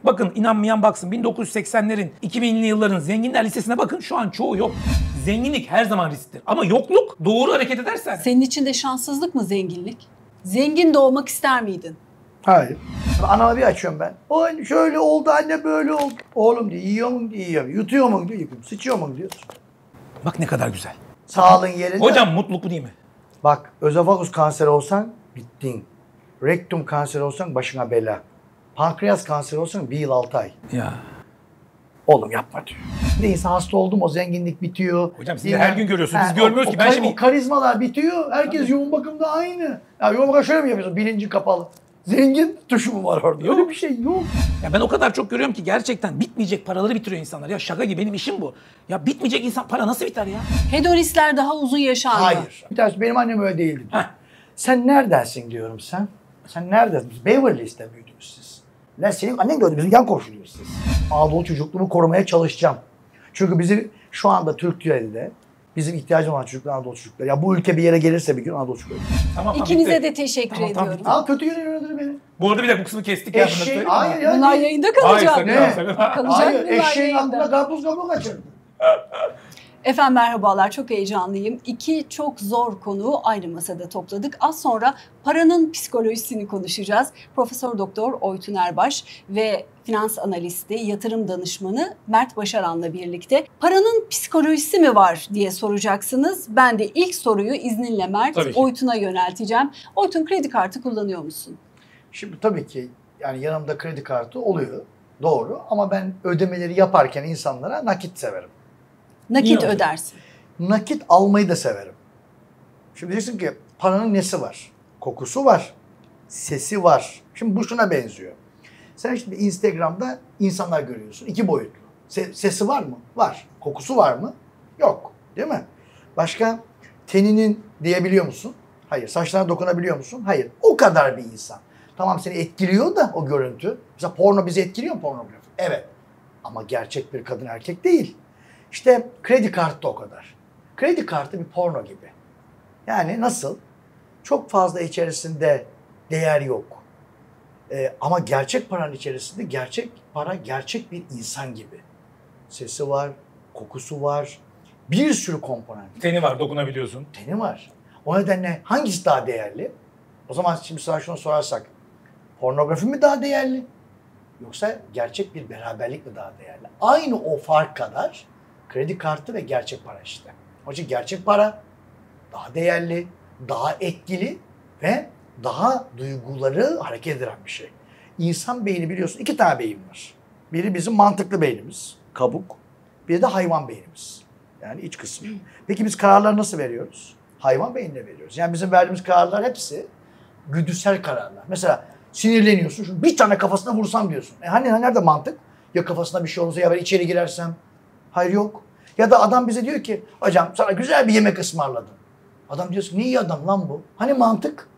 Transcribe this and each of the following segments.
Bakın inanmayan baksın 1980'lerin 2000'li yılların zenginler listesine bakın şu an çoğu yok. Zenginlik her zaman risktir ama yokluk doğru hareket edersen. Senin için de şanssızlık mı zenginlik? Zengin doğmak ister miydin? Hayır. Anama bir açıyorum ben. O şöyle oldu anne böyle oldu. Oğlum diyor yiyor mu diyor yiyor. Yutuyor mu diyor yıkıyor. Sıçıyor mu diyor. Bak ne kadar güzel. Sağlığın yerinde. Hocam mutluluk bu değil mi? Bak özofagus kanseri olsan bittin. Rektum kanseri olsan başına bela. Pankreas kanseri olsan 1 yıl 6 ay. Ya. Oğlum yapma diyor. Bir de insan hasta oldu mu o zenginlik bitiyor. Hocam siz de her gün görüyorsunuz. Biz görmüyoruz ki. Ben şimdi... O karizmalar bitiyor. Herkes yoğun bakımda aynı. Ya yoğun bakımda şöyle mi yapıyorsun? Bilincin kapalı. Zengin tuşu mu var orada? Yok. Öyle bir şey yok. Ya ben o kadar çok görüyorum ki gerçekten bitmeyecek paraları bitiriyor insanlar. Ya şaka gibi benim işim bu. Ya bitmeyecek insan para nasıl biter ya? Hedonistler daha uzun yaşar mı? Hayır. Bir tanesi benim annem öyle değildi. Heh. Sen neredensin diyorum sen. Sen neredesin? Beverly Hills'te büyüdünüz siz. Lan senin annen de öyle bizim yan komşuyuz siz. Anadolu çocukluğumu korumaya çalışacağım. Çünkü bizim şu anda Türkiye'de bizim ihtiyacımız olan çocuklar Anadolu çocukları. Ya bu ülke bir yere gelirse bir gün Anadolu çocukları. Tamam, İkinize bitti. de teşekkür Tamam, ediyorum. bitti. Al kötü yönü beni. Bu arada bir dakika bu kısmı kestik ya. Hayır ya. Bunlar yayında kalacak. Hayır, Ne? sakın. Kalacak Hayır bunlar eşeğin yayında. aklına karpuz kabuğu kaçırdı. Efendim merhabalar, çok heyecanlıyım. İki çok zor konuğu aynı masada topladık. Az sonra paranın psikolojisini konuşacağız. Profesör Doktor Oytun Erbaş ve finans analisti, yatırım danışmanı Mert Başaran'la birlikte paranın psikolojisi mi var diye soracaksınız. Ben de ilk soruyu izninle Mert, Oytun'a yönelteceğim. Oytun, kredi kartı kullanıyor musun? Şimdi tabii ki yani yanımda kredi kartı oluyor. Doğru ama ben ödemeleri yaparken insanlara nakit severim. Nakit ödersin. Nakit almayı da severim. Şimdi diyeceksin ki paranın nesi var? Kokusu var. Sesi var. Şimdi bu şuna benziyor. Sen şimdi Instagram'da insanlar görüyorsun. 2 boyutlu. Sesi var mı? Var. Kokusu var mı? Yok. Değil mi? Başka teninin diyebiliyor musun? Hayır. Saçlarına dokunabiliyor musun? Hayır. O kadar bir insan. Tamam seni etkiliyor da o görüntü. Mesela porno bizi etkiliyor mu pornografi? Evet. Ama gerçek bir kadın erkek değil. İşte kredi kartı da o kadar. Kredi kartı bir porno gibi. Yani nasıl? Çok fazla içerisinde değer yok. Ama gerçek paranın içerisinde gerçek para gerçek bir insan gibi. Sesi var, kokusu var, bir sürü komponent. Teni var, dokunabiliyorsun. Teni var. O nedenle hangisi daha değerli? O zaman şimdi sana şunu sorarsak, pornografi mi daha değerli? Yoksa gerçek bir beraberlik mi daha değerli? Aynı o fark kadar kredi kartı ve gerçek para işte. Onun için gerçek para daha değerli, daha etkili ve daha duyguları hareket eden bir şey. İnsan beyni biliyorsun 2 tane beyin var. Biri bizim mantıklı beynimiz, kabuk. Biri de hayvan beynimiz. Yani iç kısmı. Peki biz kararları nasıl veriyoruz? Hayvan beynine veriyoruz. Yani bizim verdiğimiz kararlar hepsi güdüsel kararlar. Mesela sinirleniyorsun, şunu bir tane kafasına vursam diyorsun. Hani nerede mantık? Ya kafasına bir şey olursa ya ben içeri girersem. Hayır yok. Ya da adam bize diyor ki hocam sana güzel bir yemek ısmarladım. Adam diyorsun ne iyi adam lan bu. Hani mantık?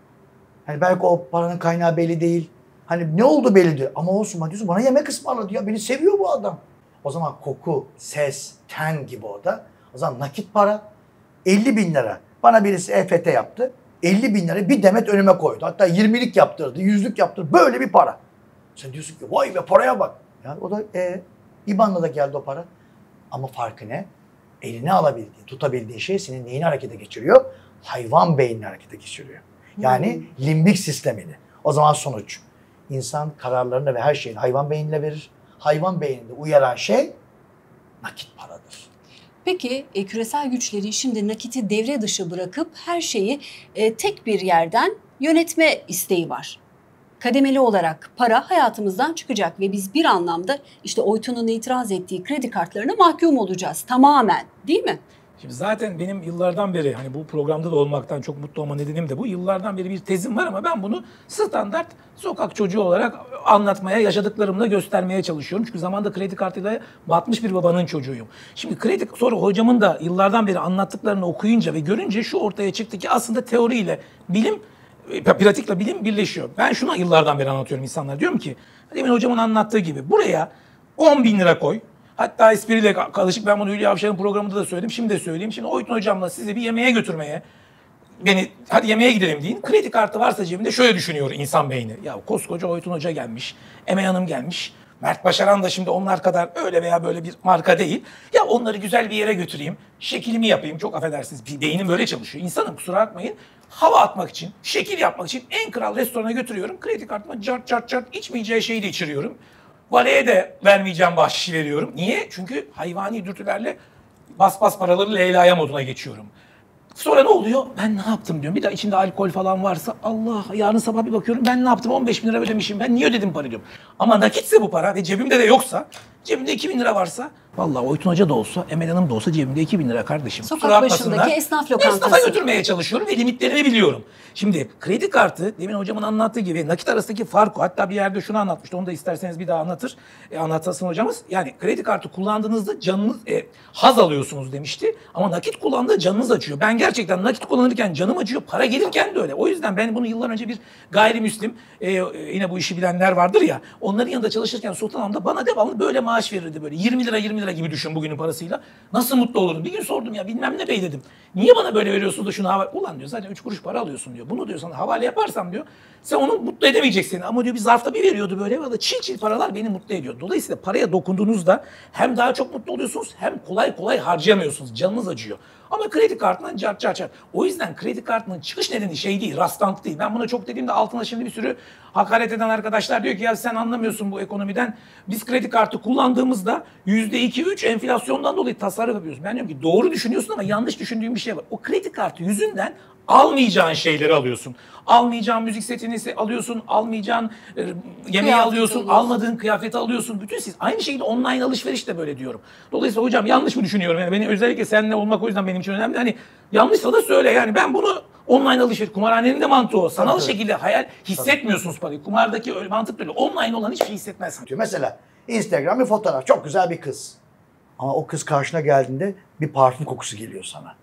Hani belki o paranın kaynağı belli değil. Hani ne oldu belli diyor. Ama olsun diyorsun bana yemek ısmarladı ya beni seviyor bu adam. O zaman koku, ses, ten gibi o da. O zaman nakit para 50 bin lira. Bana birisi EFT yaptı. 50 bin lira bir demet önüme koydu. Hatta 20'lik yaptırdı, 100'lük yaptırdı. Böyle bir para. Sen diyorsun ki vay be paraya bak. Yani o da İBAN'la da geldi o para. Ama farkı ne? Eline alabildiğin, tutabildiğin şey senin neyini harekete geçiriyor? Hayvan beynini harekete geçiriyor. Yani limbik sistemini. O zaman sonuç. İnsan kararlarını ve her şeyini hayvan beyniyle verir. Hayvan beyninde uyaran şey nakit paradır. Peki küresel güçlerin şimdi nakiti devre dışı bırakıp her şeyi tek bir yerden yönetme isteği var. Kademeli olarak para hayatımızdan çıkacak ve biz bir anlamda işte Oytun'un itiraz ettiği kredi kartlarına mahkum olacağız tamamen, değil mi? Şimdi zaten benim yıllardan beri hani bu programda da olmaktan çok mutlu olma nedenim de bu. Yıllardan beri bir tezim var ama ben bunu standart sokak çocuğu olarak anlatmaya, yaşadıklarımla göstermeye çalışıyorum. Çünkü zamanda kredi kartıyla batmış bir babanın çocuğuyum. Şimdi sonra hocamın da yıllardan beri anlattıklarını okuyunca ve görünce şu ortaya çıktı ki aslında teoriyle bilim, pratikle bilim birleşiyor. Ben şunu yıllardan beri anlatıyorum insanlara. Diyorum ki demin hocamın anlattığı gibi buraya 10 bin lira koy. Hatta espriyle karışık ben bunu Hülya Avşar'ın programında da söyledim. Şimdi de söyleyeyim. Şimdi Oytun hocamla sizi bir yemeğe götürmeye, beni hadi yemeğe gidelim deyin. Kredi kartı varsa cebinde şöyle düşünüyor insan beyni. Ya koskoca Oytun hoca gelmiş, Emel Hanım gelmiş. Mert Başaran da şimdi onlar kadar öyle veya böyle bir marka değil. Ya onları güzel bir yere götüreyim, şekilimi yapayım. Çok affedersiniz, bir beynim böyle çalışıyor. İnsanım, kusura bakmayın. Hava atmak için, şekil yapmak için en kral restorana götürüyorum. Kredi kartıma cart cart cart içmeyeceği şeyi de içiriyorum. Valeye de vermeyeceğim bahşişi veriyorum. Niye? Çünkü hayvani dürtülerle bas bas paraları Leyla'ya moduna geçiyorum. Sonra ne oluyor? Ben ne yaptım diyorum. Bir de içinde alkol falan varsa Allah, yarın sabah bir bakıyorum ben ne yaptım? 15 bin lira ödemişim. Ben niye ödedim para diyorum. Ama nakitse bu para ve cebimde de yoksa, cebimde 2 bin lira varsa, vallahi Oytun Hoca da olsa, Emel Hanım da olsa cebimde 2 bin lira kardeşim. Sokak başındaki esnaf lokantası. Esnafa götürmeye çalışıyorum ve limitlerimi biliyorum. Şimdi kredi kartı, demin hocamın anlattığı gibi nakit arasındaki farkı, hatta bir yerde şunu anlatmıştı. Onu da isterseniz bir daha anlatır. Anlatasın hocamız. Yani kredi kartı kullandığınızda canınız haz alıyorsunuz demişti. Ama nakit kullandığında canınız acıyor. Ben gerçekten nakit kullanırken canım acıyor. Para gelirken de öyle. O yüzden ben bunu yıllar önce bir gayrimüslim, yine bu işi bilenler vardır ya. Onların yanında çalışırken Sultanahmet'te bana devamlı böyle maaş verirdi böyle. 20 lira gibi düşün bugünün parasıyla. Nasıl mutlu olurum? Bir gün sordum ya, bilmem ne bey dedim. Niye bana böyle veriyorsun da şunu havale... Ulan diyor, zaten 3 kuruş para alıyorsun diyor. Bunu diyor sana havale yaparsam diyor, sen onu mutlu edemeyeceksin. Ama diyor bir zarfta bir veriyordu böyle. Valla çil çil paralar beni mutlu ediyor. Dolayısıyla paraya dokunduğunuzda hem daha çok mutlu oluyorsunuz hem kolay kolay harcayamıyorsunuz. Canınız acıyor. Ama kredi kartından cart cart cart. O yüzden kredi kartının çıkış nedeni şey değil, rastlantı değil. Ben buna çok dediğimde altına şimdi bir sürü hakaret eden arkadaşlar diyor ki ya sen anlamıyorsun bu ekonomiden. Biz kredi kartı kullandığımızda %2-3 enflasyondan dolayı tasarruf yapıyoruz. Ben diyorum ki doğru düşünüyorsun ama yanlış düşündüğün bir şey var. O kredi kartı yüzünden almayacağın şeyleri alıyorsun. Almayacağın müzik setini alıyorsun, almayacağın yemeği alıyorsun, almadığın kıyafeti alıyorsun. Bütün siz aynı şekilde online alışveriş de böyle diyorum. Dolayısıyla hocam yanlış mı düşünüyorum? Yani beni özellikle seninle olmak o yüzden benim için önemli. Hani yanlışsa da söyle. Yani ben bunu online alışveriş, kumarhanenin de mantığı o. Sanal şekilde hayal hissetmiyorsunuz parayı. Kumardaki öyle mantık böyle. Online olan hiçbir şey hissetmezsin. Mesela Instagram bir fotoğraf, çok güzel bir kız. Ama o kız karşına geldiğinde bir parfüm kokusu geliyor sana.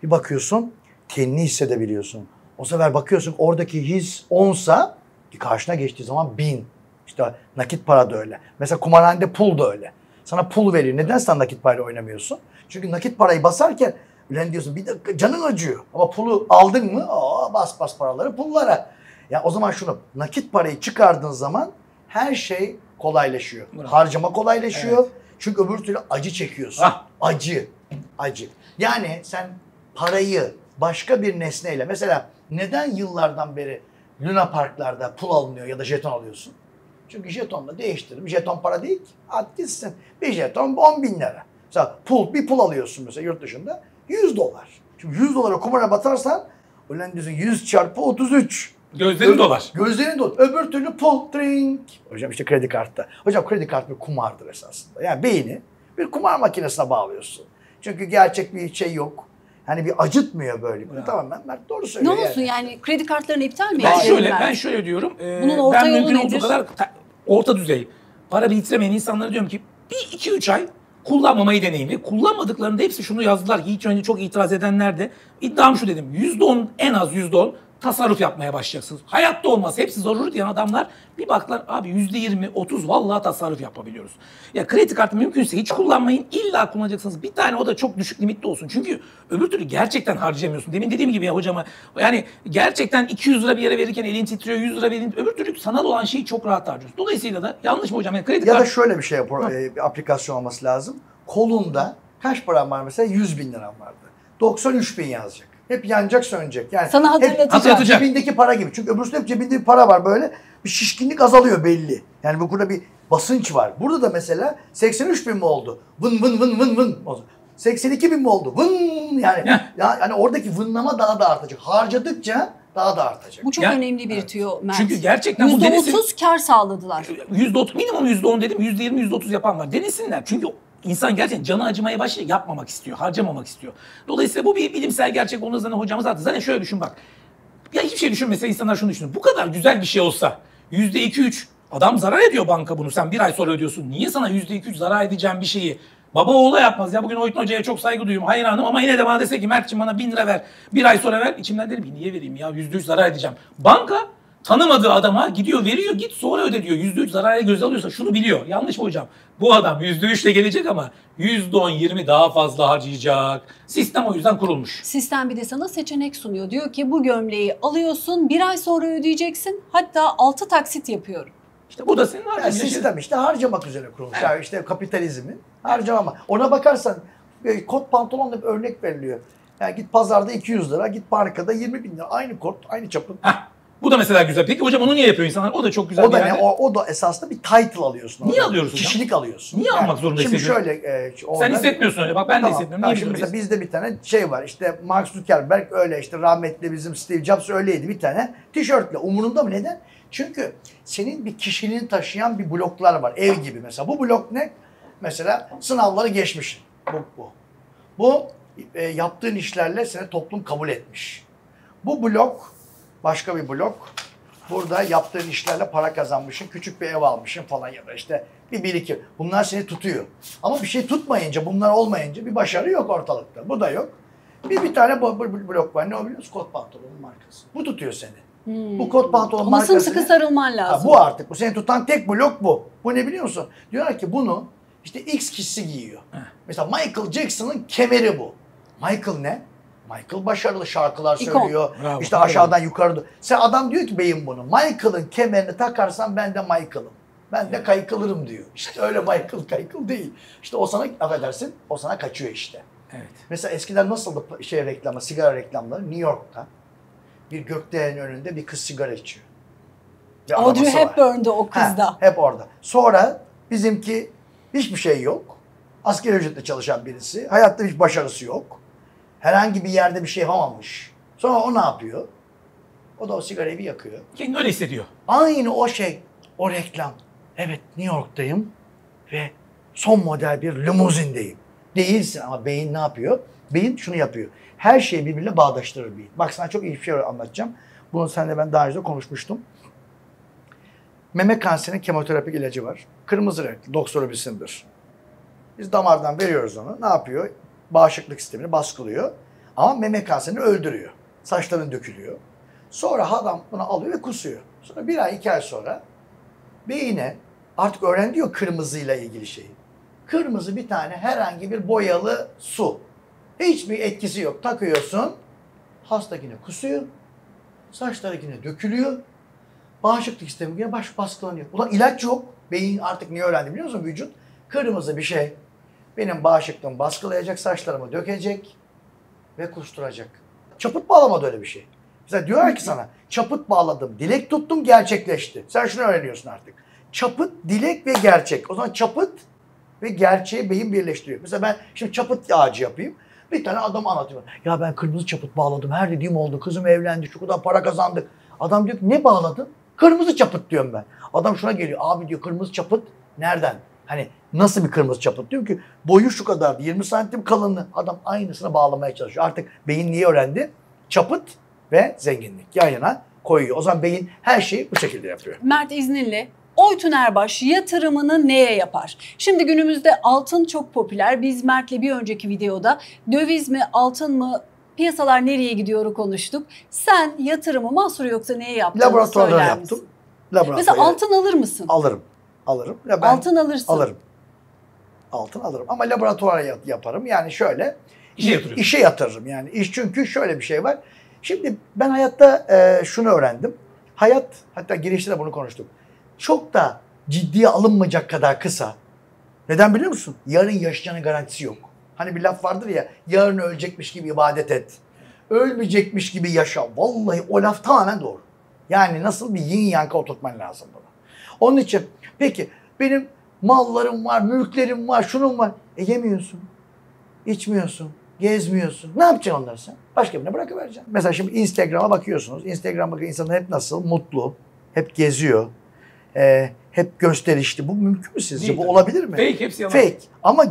Bir bakıyorsun, kendini hissedebiliyorsun. O sefer bakıyorsun oradaki his 10'sa karşına geçtiği zaman 1000. İşte nakit para da öyle. Mesela kumarhanede pul da öyle. Sana pul verir. Neden sen nakit parayla oynamıyorsun? Çünkü nakit parayı basarken ulan diyorsun bir dakika canın acıyor. Ama pulu aldın mı? Bas bas paraları pullara. Ya o zaman şunu, nakit parayı çıkardığın zaman her şey kolaylaşıyor. Bravo. Harcama kolaylaşıyor. Evet. Çünkü öbür türlü acı çekiyorsun. Acı. Yani sen parayı başka bir nesneyle, mesela neden yıllardan beri Luna Parklarda pul alınıyor ya da jeton alıyorsun? Çünkü jetonla değiştiririm. Jeton para değil ki. At gitsin. Bir jeton 10 bin lira. Mesela bir pul alıyorsun mesela yurt dışında $100. Şimdi $100 kumara batarsan ulan diyorsun 100 çarpı 33. Gözlerin dolar. Gözlerin dolar. Öbür türlü pul, drink. Hocam işte kredi kartı. Hocam kredi kartı bir kumardır esasında. Yani beyni bir kumar makinesine bağlıyorsun. Çünkü gerçek bir şey yok. Hani bir acıtmıyor böyle. Tamam Mert doğru söylüyor. Ne olsun yani kredi kartlarını iptal mi Ben edelim? şöyle diyorum. Bunun orta Ben yolu mümkün olduğu nedir? kadar orta düzey para biriktiremeyen insanlara diyorum ki bir 2-3 ay kullanmamayı deneyimli. Kullanmadıklarında hepsi şunu yazdılar. Hiç önce çok itiraz edenler de iddiam şu dedim. %10 en az %10 tasarruf yapmaya başlayacaksınız. Hayatta olmaz. Hepsi zaruri diyen adamlar bir baklar abi %20-30 vallahi tasarruf yapabiliyoruz. Ya kredi kartı mümkünse hiç kullanmayın. İlla kullanacaksınız. Bir tane o da çok düşük limitli olsun. Çünkü öbür türlü gerçekten harcayamıyorsun. Demin dediğim gibi ya hocama yani gerçekten 200 lira bir yere verirken elin titriyor, 100 lira verin. Öbür türlü sanal olan şeyi çok rahat harcıyorsun. Dolayısıyla da yanlış mı hocam? Yani kredi Ya kartı... da şöyle bir şey bir aplikasyon olması lazım. Kolunda kaç param var mesela? 100 bin liram vardı. 93 bin yazacak. Hep yanacak sönecek. Yani sana hatırlatacak. Cebindeki para gibi. Çünkü öbürsünde hep cebinde bir para var böyle. Bir şişkinlik azalıyor belli. Yani burada bir basınç var. Burada da mesela 83 bin mi oldu? Vın vın vın vın vın. 82 bin mi oldu? Vın yani. Yani oradaki vınlama daha da artacak. Harcadıkça daha da artacak. Bu çok önemli bir tüyo Mert. Çünkü gerçekten bu %30 kar sağladılar. %30 minimum %10 dedim. %20 %30 yapan var. Denesinler. Çünkü İnsan gerçekten canı acımaya başlıyor, yapmamak istiyor, harcamamak istiyor. Dolayısıyla bu bir bilimsel gerçek. Onu zaten hocamız attı. Zaten şöyle düşün bak. Ya hiçbir şey düşünmese insanlar şunu düşünür. Bu kadar güzel bir şey olsa %2-3 adam zarar ediyor banka bunu. Sen bir ay sonra ödüyorsun. Niye sana %2-3 zarar edeceğin bir şeyi baba oğula yapmaz ya. Bugün Oytun Hoca'ya çok saygı duyuyorum. Hayranım ama yine de bana dese ki Mert'ciğim bana 1000 lira ver. Bir ay sonra ver. İçimden derim ki niye vereyim ya %3 zarar edeceğim. Banka tanımadığı adama gidiyor veriyor git sonra öde diyor. %3 zararı göze alıyorsa şunu biliyor. Yanlış mı hocam? Bu adam %3 ile gelecek ama %10-20 daha fazla harcayacak. Sistem o yüzden kurulmuş. Sistem bir de sana seçenek sunuyor. Diyor ki bu gömleği alıyorsun bir ay sonra ödeyeceksin. Hatta 6 taksit yapıyorum. İşte bu da senin Yani harcama. sistem işte harcamak üzere kurulmuş. Yani işte kapitalizmin harcama. Ona bakarsan kot pantolonla bir örnek veriliyor. Yani git pazarda 200 lira, git markada 20 bin lira. Aynı kot, aynı çapın. Bu da mesela güzel. Peki hocam onu niye yapıyor insanlar? O da çok güzel O da bir yerde. o da esasında bir title alıyorsun. Niye orada. alıyoruz hocam? Kişilik alıyorsun. Niye almak zorunda şimdi hissediyorsun? şöyle. Sen hissetmiyorsun öyle. Bak ben de Tamam. hissetmiyorum. Ha, Niye şimdi mesela biliyorsun? bizde bir tane şey var. İşte Mark Zuckerberg öyle, işte rahmetli bizim Steve Jobs öyleydi, bir tane tişörtle. Umurunda mı? Neden? Çünkü senin bir kişiliğini taşıyan bir bloklar var. Ev gibi mesela. Bu blok ne? Mesela sınavları geçmişsin. Bu yaptığın işlerle seni toplum kabul etmiş. Bu blok başka bir blok. Burada yaptığın işlerle para kazanmışsın, küçük bir ev almışsın falan ya da işte bir birikim. Bunlar seni tutuyor. Ama bir şey tutmayınca, bunlar olmayınca bir başarı yok ortalıkta. Bu da yok. Bir tane blok var. Ne o biliyor musun? Kot pantolonun markası. Bu tutuyor seni. Bu kot pantolon Ama markası. sımsıkı sarılman lazım. Bu artık. Bu seni tutan tek blok bu. Bu ne biliyor musun? Diyorlar ki bunu işte X kişisi giyiyor. Mesela Michael Jackson'ın kemeri bu. Michael ne? Michael başarılı şarkılar İkon. söylüyor. Bravo. İşte aşağıdan yukarı. Sen adam diyor ki beyin bunu. Michael'ın kemerini takarsan ben de Michael'ım. Ben de kaykılırım diyor. İşte öyle Michael kaykıl değil. İşte o sana affedersin, o sana kaçıyor işte. Evet. Mesela eskiden nasıldı reklamı, sigara reklamları? New York'ta bir gökdelenin önünde bir kız sigara içiyor. Bir Audrey arabası var. Hepburn'da o kızda. Ha, hep orada. Sonra bizimki hiçbir şey yok. Asgari ücretle çalışan birisi. Hayatta hiç başarısı yok. Herhangi bir yerde bir şey yapamamış. Sonra o ne yapıyor? O da o sigarayı bir yakıyor. Kendini öyle hissediyor. Aynı o şey, o reklam. Evet, New York'tayım ve son model bir limuzindeyim. Değilsin ama beyin ne yapıyor? Beyin şunu yapıyor. Her şeyi birbirine bağdaştırır beyin. Bak sana çok iyi bir şey anlatacağım. Bunu seninle ben daha önce konuşmuştum. Meme kanserinin kemoterapik ilacı var. Kırmızı renkli, doksorobisindir. Biz damardan veriyoruz onu. Ne yapıyor? Bağışıklık sistemini baskılıyor. Ama meme kanserini öldürüyor. Saçların dökülüyor. Sonra adam bunu alıyor ve kusuyor. Sonra 1 ay 2 ay sonra beyine artık öğrendi ya kırmızıyla ilgili şeyi. Kırmızı bir tane herhangi bir boyalı su. Hiçbir etkisi yok. Takıyorsun. Hastakine kusuyor. Saçlarıkine dökülüyor. Bağışıklık sistemi yine baskılanıyor. Ulan ilaç yok. Beyin artık niye öğrendi biliyor musun? Vücut kırmızı bir şey. Benim bağışıklığımı baskılayacak, saçlarımı dökecek ve kusturacak. Çaput bağlamadı öyle bir şey. Mesela diyorlar ki sana çaput bağladım, dilek tuttum, gerçekleşti. Sen şunu öğreniyorsun artık. Çaput, dilek ve gerçek. O zaman çaput ve gerçeği beyin birleştiriyor. Mesela ben şimdi çaput ağacı yapayım. Bir tane adam anlatıyor. Ya ben kırmızı çaput bağladım. Her dediğim oldu. Kızım evlendi. Şu kadar para kazandık. Adam diyor ki ne bağladın? Kırmızı çaput diyorum ben. Adam şuna geliyor. Abi diyor kırmızı çaput nereden? Hani nasıl bir kırmızı çaput? Diyor ki boyu şu kadardı. 20 santim kalınlığı. Adam aynısını bağlamaya çalışıyor. Artık beyin niye öğrendi? Çaput ve zenginlik yan yana koyuyor. O zaman beyin her şeyi bu şekilde yapıyor. Mert izninle Oytun Erbaş yatırımını neye yapar? Şimdi günümüzde altın çok popüler. Biz Mert'le bir önceki videoda döviz mi altın mı piyasalar nereye gidiyor konuştuk. Sen yatırımı mahsur yoksa neye yaptığını Laboratuvarda söyler yaptım. misin? Laboratuvarda. Mesela altın alır mısın? Alırım. Alırım. Ya ben Altın alırsın. alırım. Altın alırım. Ama laboratuvara yaparım. Yani şöyle. İşe yatırıyorsun. İşe yatırırım yani. İş çünkü şöyle bir şey var. Şimdi ben hayatta şunu öğrendim. Hayat, hatta girişte de bunu konuştuk. Çok da ciddiye alınmayacak kadar kısa. Neden biliyor musun? Yarın yaşayacağının garantisi yok. Hani bir laf vardır ya, yarın ölecekmiş gibi ibadet et. Ölmeyecekmiş gibi yaşa. Vallahi o laf tamamen doğru. Yani nasıl bir yin yankı oturtman lazım buna. Onun için peki benim mallarım var, mülklerim var, şunun var. Yemiyorsun, içmiyorsun, gezmiyorsun. Ne yapacaksın onları sen? Başka birine bırakıvereceksin. Mesela şimdi Instagram'a bakıyorsunuz. Instagram'a insanlar hep nasıl? Mutlu, hep geziyor, hep gösterişli. Bu mümkün mü sizce? Değil Bu tabii. olabilir mi? Fake, hepsi yalan. Fake. Ama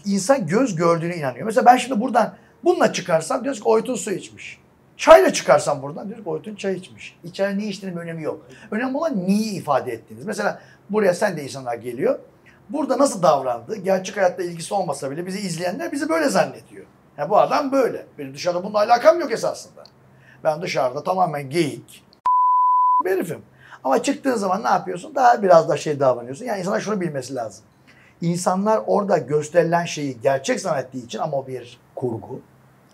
insan göz gördüğüne inanıyor. Mesela ben şimdi buradan bununla çıkarsam diyoruz ki Oytun su içmiş. Çayla çıkarsam buradan diyoruz ki Oytun çay içmiş. İçeride ne içtiğinin bir önemi yok. Önemli olan neyi ifade ettiğiniz. Mesela buraya sen de insanlar geliyor. Burada nasıl davrandı? Gerçek hayatta ilgisi olmasa bile bizi izleyenler bizi böyle zannediyor. Ya bu adam böyle. Benim dışarıda bununla alakam yok esasında. Ben dışarıda tamamen geyik bir herifim. Ama çıktığın zaman ne yapıyorsun? Daha biraz da şey davranıyorsun. Yani insanlar şunu bilmesi lazım. İnsanlar orada gösterilen şeyi gerçek zannettiği için ama o bir kurgu.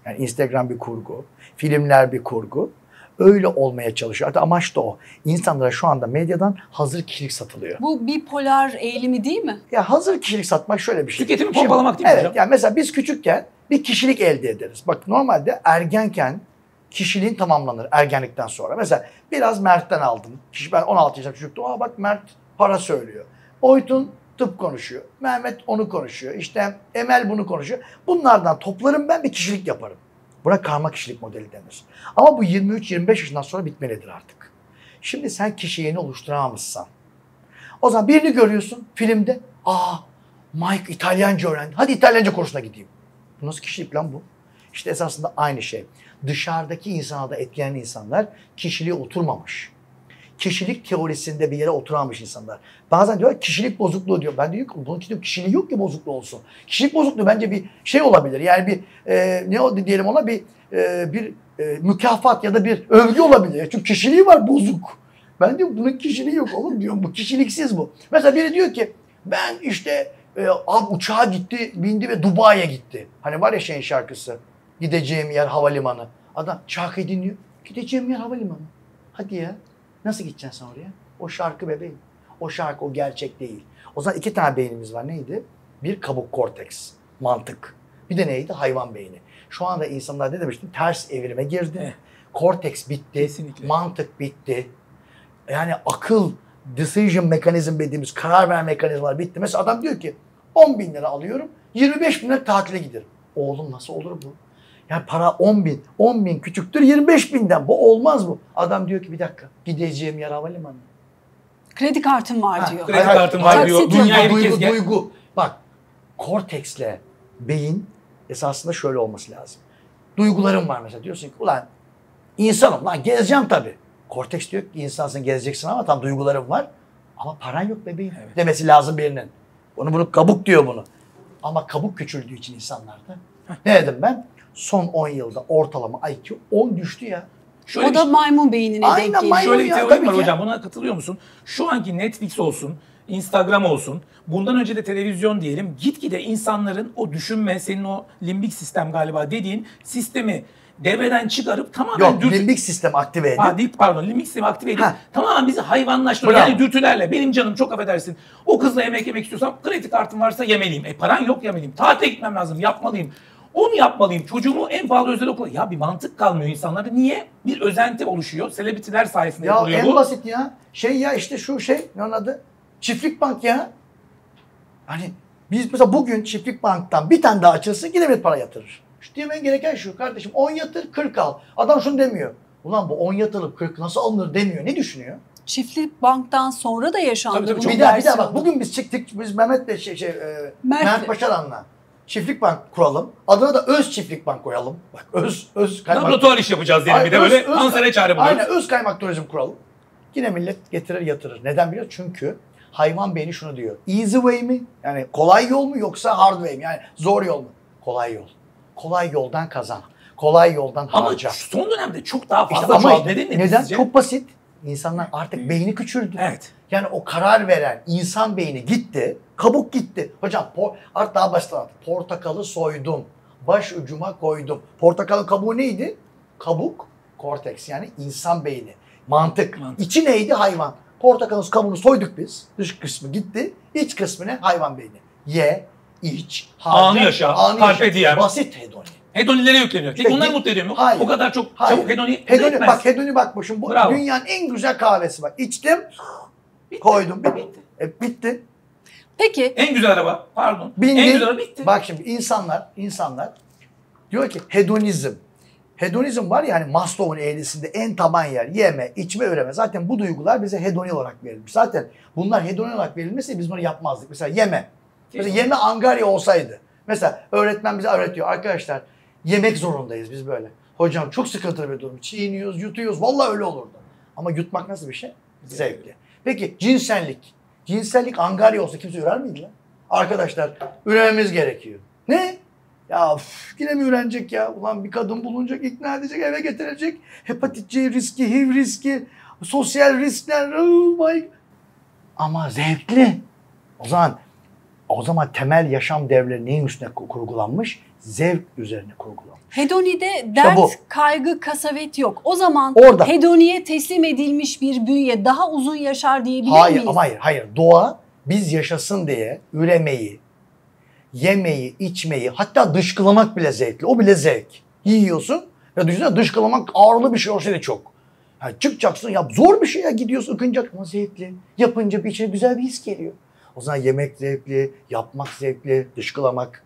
Yani Instagram bir kurgu. Filmler bir kurgu. öyle olmaya çalışıyor. Hatta amaç da o. İnsanlara şu anda medyadan hazır kişilik satılıyor. Bu bipolar eğilimi değil mi? Ya hazır kişilik satmak şöyle bir şey. Tüketimi pompalamak değil mi evet, hocam? yani mesela biz küçükken bir kişilik elde ederiz. Bak normalde ergenken kişiliğin tamamlanır ergenlikten sonra. Mesela biraz Mert'ten aldım. Ben 16 yaşında çocuktum. Aa bak Mert para söylüyor. Oytun tıp konuşuyor. Mehmet onu konuşuyor. İşte Emel bunu konuşuyor. Bunlardan toplarım ben bir kişilik yaparım. Buna karma kişilik modeli denir. Ama bu 23-25 yaşından sonra bitmelidir artık. Şimdi sen kişiliğini oluşturamamışsan. O zaman birini görüyorsun filmde. Aa Mike İtalyanca öğrendi. Hadi İtalyanca kursuna gideyim. Bu nasıl kişilik lan bu? İşte esasında aynı şey. Dışarıdaki insana da etkilenen insanlar kişiliğe oturmamış. Kişilik teorisinde bir yere oturamamış insanlar. Bazen diyor kişilik bozukluğu diyor. Ben diyorum ki bunun için kişiliği yok ki bozukluğu olsun. Kişilik bozukluğu bence bir şey olabilir. Yani bir ne diyelim ona bir mükafat ya da bir övgü olabilir. Çünkü kişiliği var bozuk. Ben diyorum bunun kişiliği yok oğlum diyorum. Bu kişiliksiz bu. Mesela biri diyor ki ben işte abi uçağa gitti, bindi ve Dubai'ye gitti. Hani var ya şeyin şarkısı. Gideceğim yer havalimanı. Adam şarkıyı dinliyor. Gideceğim yer havalimanı. Hadi ya. Nasıl gideceksin sen oraya? O şarkı bebeğim. O şarkı o gerçek değil. O zaman iki tane beynimiz var. Neydi? Bir kabuk korteks. Mantık. Bir de neydi? Hayvan beyni. Şu anda insanlar ne demiştim? Ters evrime girdi. Korteks bitti. Kesinlikle. Mantık bitti. Yani akıl, decision mekanizm dediğimiz karar verme mekanizmalar bitti. Mesela adam diyor ki 10 bin lira alıyorum, 25 bin lira tatile giderim. Oğlum nasıl olur bu? Yani para 10 bin. 10 bin küçüktür 25 binden. Bu olmaz bu. Adam diyor ki bir dakika gideceğim yer havalimanı. Kredi kartım var diyor. Kredi kartım var diyor. Taksit Dünyayı bir kez Duygu, gel. duygu. Bak korteksle beyin esasında şöyle olması lazım. Duygularım var mesela. Diyorsun ki ulan insanım lan gezeceğim tabii. Korteks diyor ki insansın gezeceksin ama tam duygularım var. Ama paran yok bebeğim. Evet. Demesi lazım birinin. Bunu kabuk diyor bunu. Ama kabuk küçüldüğü için insanlarda. Ne dedim ben? Son 10 yılda ortalama IQ 10 düştü ya. Şöyle O bir da şey- maymun beynine Aynen, denk geliyor. maymun Şöyle bir ya, teorim tabii var ki. hocam. Buna katılıyor musun? Şu anki Netflix olsun, Instagram olsun, bundan önce de televizyon diyelim. Gitgide insanların o düşünme, senin o limbik sistem galiba dediğin sistemi devreden çıkarıp tamamen Yok limbik sistem aktive edip. Pardon, limbik sistemi aktive edip Ha. tamamen bizi hayvanlaştırıyor. Bravo. Yani dürtülerle. Benim canım çok affedersin. O kızla yemek yemek istiyorsam kredi kartım varsa yemeliyim. Paran yok yemeliyim. Tatile gitmem lazım, yapmalıyım. Onu yapmalıyım. Çocuğumu en pahalı özel okula. Ya bir mantık kalmıyor insanlarda. Niye? Bir özenti oluşuyor. Selebritiler sayesinde Ya yapılıyor en bu. basit ya. Şey ya işte şu şey ne onun adı? Çiftlik Bank ya. Hani biz mesela bugün Çiftlik Bank'tan bir tane daha açılsın yine bir para yatırır. Şu demen gereken şu kardeşim 10 yatır 40 al. Adam şunu demiyor. Ulan bu 10 yatırıp 40 nasıl alınır demiyor. Ne düşünüyor? Çiftlik banktan sonra da yaşandı. Tabii, tabii, bunun çok- Bir daha versiyonu. bak bugün biz çıktık biz Mehmet'le Mert- Mert Başaran'la Çiftlik Bank kuralım. Adına da Öz Çiftlik Bank koyalım. Bak öz kaymak. Laboratuvar iş yapacağız diyelim bir de böyle kansere çare buluyoruz. Aynen öz kaymak turizm kuralım. Yine millet getirir yatırır. Neden biliyor? Çünkü hayvan beyni şunu diyor. Easy way mi? Yani kolay yol mu yoksa hard way mi? Yani zor yol mu? Kolay yol. Kolay yoldan kazan. Kolay yoldan Ama harca. son dönemde çok daha İşte fazla ama çoğaldı. Neden? neden? Sizce? Çok basit. İnsanlar artık beyni küçüldü. Evet. Yani o karar veren insan beyni gitti. Kabuk gitti. Hocam artık daha basit anlatayım. Portakalı soydum. Baş ucuma koydum. Portakalın kabuğu neydi? Kabuk, korteks yani insan beyni. Mantık. Mantık. İçi neydi? Hayvan. Portakalın kabuğunu soyduk biz. Dış kısmı gitti. İç kısmı ne? Hayvan beyni. Ye, iç, harca, Anı yaşa, carpe diem. Basit hedoni. Hedonilere yükleniyor. Peki İşte onlar mutlu ediyor mu? hayır. O kadar çok Hayır. çabuk hedoni Hedoni etmez. bak hedoni bak bu şimdi bu Bravo. dünyanın en güzel kahvesi bak. İçtim, Bitti. koydum. Bitti. Bitti. Peki En güzel araba. Pardon. Bindin. En güzel araba bitti. Bak şimdi insanlar diyor ki hedonizm. Hedonizm var ya hani Maslow'un eğrisinde en taban yer. Yeme, içme, üreme. Zaten bu duygular bize hedoni olarak verilmiş. Zaten bunlar hedoni olarak verilmesi biz bunu yapmazdık. Mesela yeme. Mesela yeme angarya olsaydı. Mesela öğretmen bize öğretiyor. Arkadaşlar yemek zorundayız biz böyle. Hocam çok sıkıntılı bir durum. Çiğniyoruz, yutuyoruz. Vallahi öyle olurdu. Ama yutmak nasıl bir şey? Zevkli. Peki cinsellik. Cinsellik angarya olsa kimse ürer miydi lan? Arkadaşlar ürememiz gerekiyor. Ne? Ya yine mi ürenecek ya? Ulan bir kadın bulunacak, ikna edecek, eve getirecek. Hepatit C riski, HIV riski, sosyal riskler. Oh my. Ama zevkli. O zaman O zaman temel yaşam devleri neyin üstüne kurgulanmış? Zevk üzerine kurgulanmış. Hedonide dert, bu. kaygı, kasavet yok. O zaman Orada. hedoniye teslim edilmiş bir bünye daha uzun yaşar diyebilir miyiz? Hayır. Doğa biz yaşasın diye üremeyi, yemeyi, içmeyi, hatta dışkılamak bile zevkli. O bile zevk. Yiyorsun ve düşünsene dışkılamak ağırlı bir şey olsa da çok. Yani çıkacaksın ya zor bir şey ya, gidiyorsun ıkınacak ama zevkli. Yapınca bir içine güzel bir his geliyor. O zaman yemek zevkli, yapmak zevkli, dışkılamak,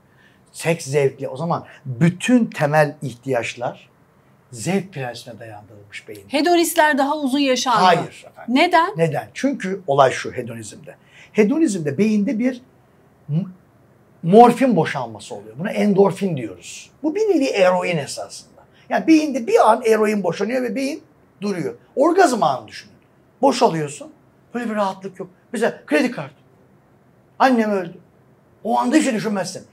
seks zevkli. O zaman bütün temel ihtiyaçlar zevk prensibine dayandırılmış beyin. Hedonistler daha uzun yaşar mı? Hayır efendim. Neden? Neden? Çünkü olay şu hedonizmde. Hedonizmde beyinde bir morfin boşalması oluyor. Buna endorfin diyoruz. Bu bir nevi eroin esasında. Yani beyinde bir an eroin boşanıyor ve beyin duruyor. Orgazm anı düşünün. Boşalıyorsun. Böyle bir rahatlık yok. Mesela kredi kartı. Annem öldü. O anda hiç şey düşünmezsin.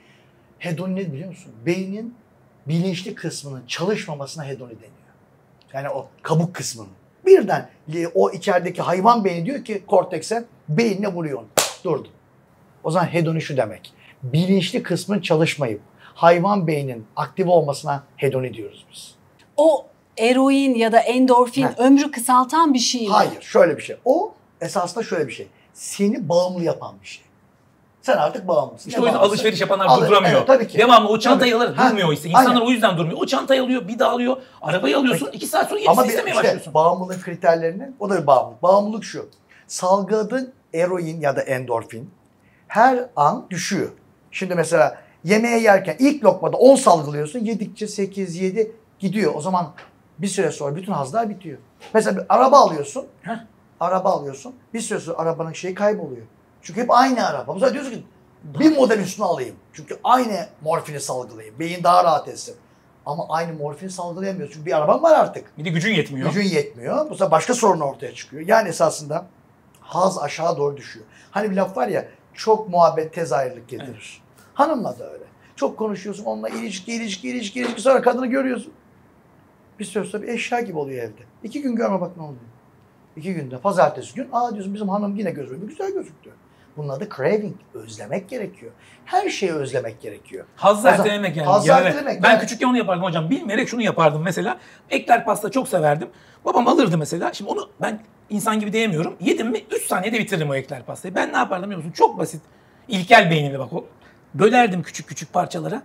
Hedoni ne biliyor musun? Beynin bilinçli kısmının çalışmamasına hedoni deniyor. Yani o kabuk kısmının. Birden o içerideki hayvan beyni diyor ki kortekse beynine vuruyor onu. Durdu. O zaman hedoni şu demek. Bilinçli kısmın çalışmayıp hayvan beynin aktif olmasına hedoni diyoruz biz. O eroin ya da endorfin ömrü kısaltan bir şey mi? Hayır, şöyle bir şey. O esasında şöyle bir şey. Seni bağımlı yapan bir şey. Sen artık bağımlısın. İşte o yüzden alışveriş yapanlar durduramıyor. Evet, tabii ki. Devamlı o çantayı alır, durmuyor işte. İnsanlar Aynen. o yüzden durmuyor. O çantayı alıyor, bir daha alıyor, arabayı alıyorsun, 2 saat sonra yenisini istemeye başlıyorsun. Bağımlılık kriterlerini, o da bir bağımlılık. Bağımlılık şu. Salgıladığın eroin ya da endorfin her an düşüyor. Şimdi mesela yemeğe yerken ilk lokmada 10 salgılıyorsun, yedikçe 8, 7 gidiyor. O zaman bir süre sonra bütün hazlar bitiyor. Mesela bir araba alıyorsun, bir süre sonra arabanın şeyi kayboluyor. Çünkü hep aynı araba. Bu sefer diyorsun ki bir model üstüne alayım. Çünkü aynı morfini salgılayayım. Beyin daha rahat etsin. Ama aynı morfini salgılayamıyorsun. Çünkü bir araban var artık. Bir de gücün yetmiyor. Gücün yetmiyor. Bu sefer başka sorun ortaya çıkıyor. Yani esasında haz aşağı doğru düşüyor. Hani bir laf var ya, çok muhabbet tez ayrılık getirir. Evet. Hanımla da öyle. Çok konuşuyorsun, onunla ilişki. Sonra kadını görüyorsun. Bir süre sonra bir eşya gibi oluyor evde. 2 gün görme bak ne oluyor. 2 günde, pazartesi gün, diyorsun bizim hanım yine gözüme güzel gözüktü. Bunun adı craving. Özlemek gerekiyor. Her şeyi özlemek gerekiyor. Haz ertelemek yani. Haz ertelemek. Ben küçükken onu yapardım hocam. Bilmeyerek şunu yapardım mesela. Ekler pasta çok severdim. Babam alırdı mesela. Şimdi onu ben insan gibi diyemiyorum. Yedim mi 3 saniyede bitiririm o ekler pastayı. Ben ne yapardım biliyor musun? Çok basit. İlkel beynimle bak o. Bölerdim küçük parçalara.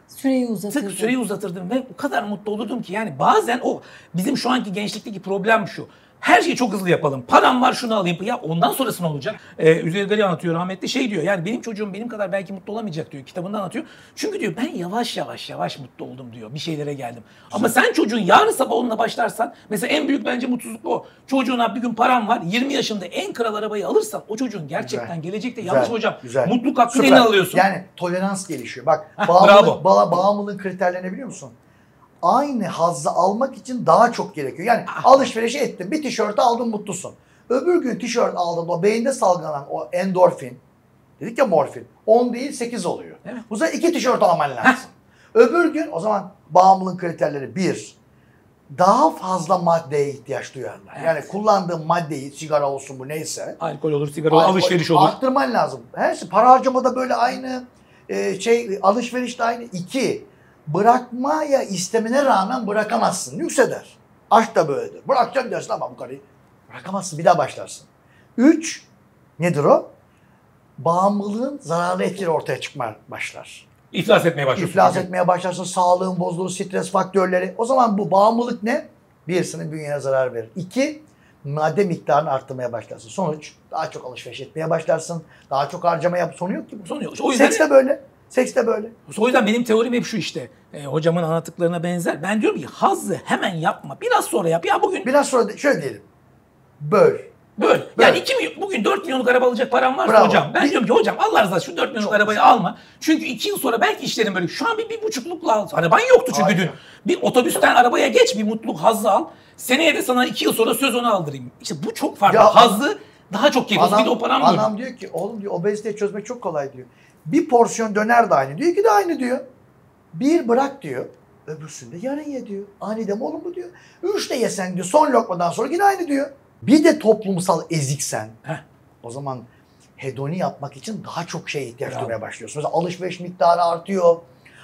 Süreyi uzatırdım. Süreyi uzatırdım ve o kadar mutlu olurdum ki yani bazen o bizim şu anki gençlikteki problem şu. Her şeyi çok hızlı yapalım. Param var şunu alayım. Ya ondan sonrası ne olacak? Üzeyir Gali anlatıyor rahmetli diyor. Yani benim çocuğum benim kadar belki mutlu olamayacak diyor. Kitabında anlatıyor. Çünkü diyor ben yavaş mutlu oldum diyor. Bir şeylere geldim. Ama sen çocuğun yarın sabah onunla başlarsan mesela en büyük bence mutsuzluk o. Çocuğuna bir gün param var. 20 yaşında en kral arabayı alırsan o çocuğun gerçekten gelecekte yanlış hocam. Güzel. Mutluluk hakkını eline alıyorsun. Yani tolerans gelişiyor. Bak bravo. bağımlılığın kriterlerini biliyor musun? Aynı hazzı almak için daha çok gerekiyor. Yani alışveriş ettin, bir tişört aldın mutlusun. Öbür gün tişört aldın, o beyinde salgılanan o endorfin, dedik ya morfin, 10 değil 8 oluyor. Evet. Bu sefer 2 tişört alman lazım. Öbür gün o zaman bağımlılığın kriterleri 1, daha fazla maddeye ihtiyaç duyarlar. Evet. Yani kullandığın maddeyi, sigara olsun bu neyse. Alkol olur, sigara olur, alışveriş olur. Arttırman lazım. Her şey, para harcamada böyle aynı, alışverişte aynı. 2, bırakmaya istemene rağmen bırakamazsın. Yükseder. Aşk da böyledir. Bırakacağım dersin ama bu karıyı bırakamazsın. Bir daha başlarsın. 3, nedir o? Bağımlılığın zararlı etkileri ortaya çıkmaya başlar. İflas etmeye başlıyorsun. İflas etmeye başlarsın. Sağlığın bozulur, stres faktörleri. O zaman bu bağımlılık ne? 1, senin bünyene zarar verir. 2, madde miktarını arttırmaya başlarsın. Sonuç, daha çok alışveriş etmeye başlarsın. Daha çok harcama yap. Sonu yok ki bu. Sonu yok. O yüzden Seks de böyle. Seks de böyle. O yüzden benim teorim hep şu işte. Hocamın anlattıklarına benzer. Ben diyorum ki hazzı hemen yapma. Biraz sonra yap. Ya bugün... Biraz sonra şöyle diyelim. Böl. Yani bugün 4 milyonluk araba alacak param varsa hocam. Ben diyorum ki hocam Allah razı olsun şu 4 milyonluk arabayı alma. Çünkü 2 yıl sonra belki işlerin böyle. Şu an bir 1,5'lukla al. Araban yoktu çünkü dün. Bir otobüsten arabaya geç, bir mutluluk hazzı al. Seneye de sana 2 yıl sonra söz onu aldırayım. İşte bu çok farklı. Hazzı daha çok keyif. Bir de o param diyor. Anam diyor ki oğlum diyor obeziteyi çözmek çok kolay diyor. Bir porsiyon döner de aynı diyor, 2 de aynı diyor. 1 bırak diyor. Öbürsünde yarın ye diyor. Aniden oğlum bu diyor. 3 de yesen diyor. Son lokmadan sonra yine aynı diyor. Bir de toplumsal eziksen o zaman hedoni yapmak için daha çok şeye ihtiyaç duymaya başlıyorsun. Mesela alışveriş miktarı artıyor,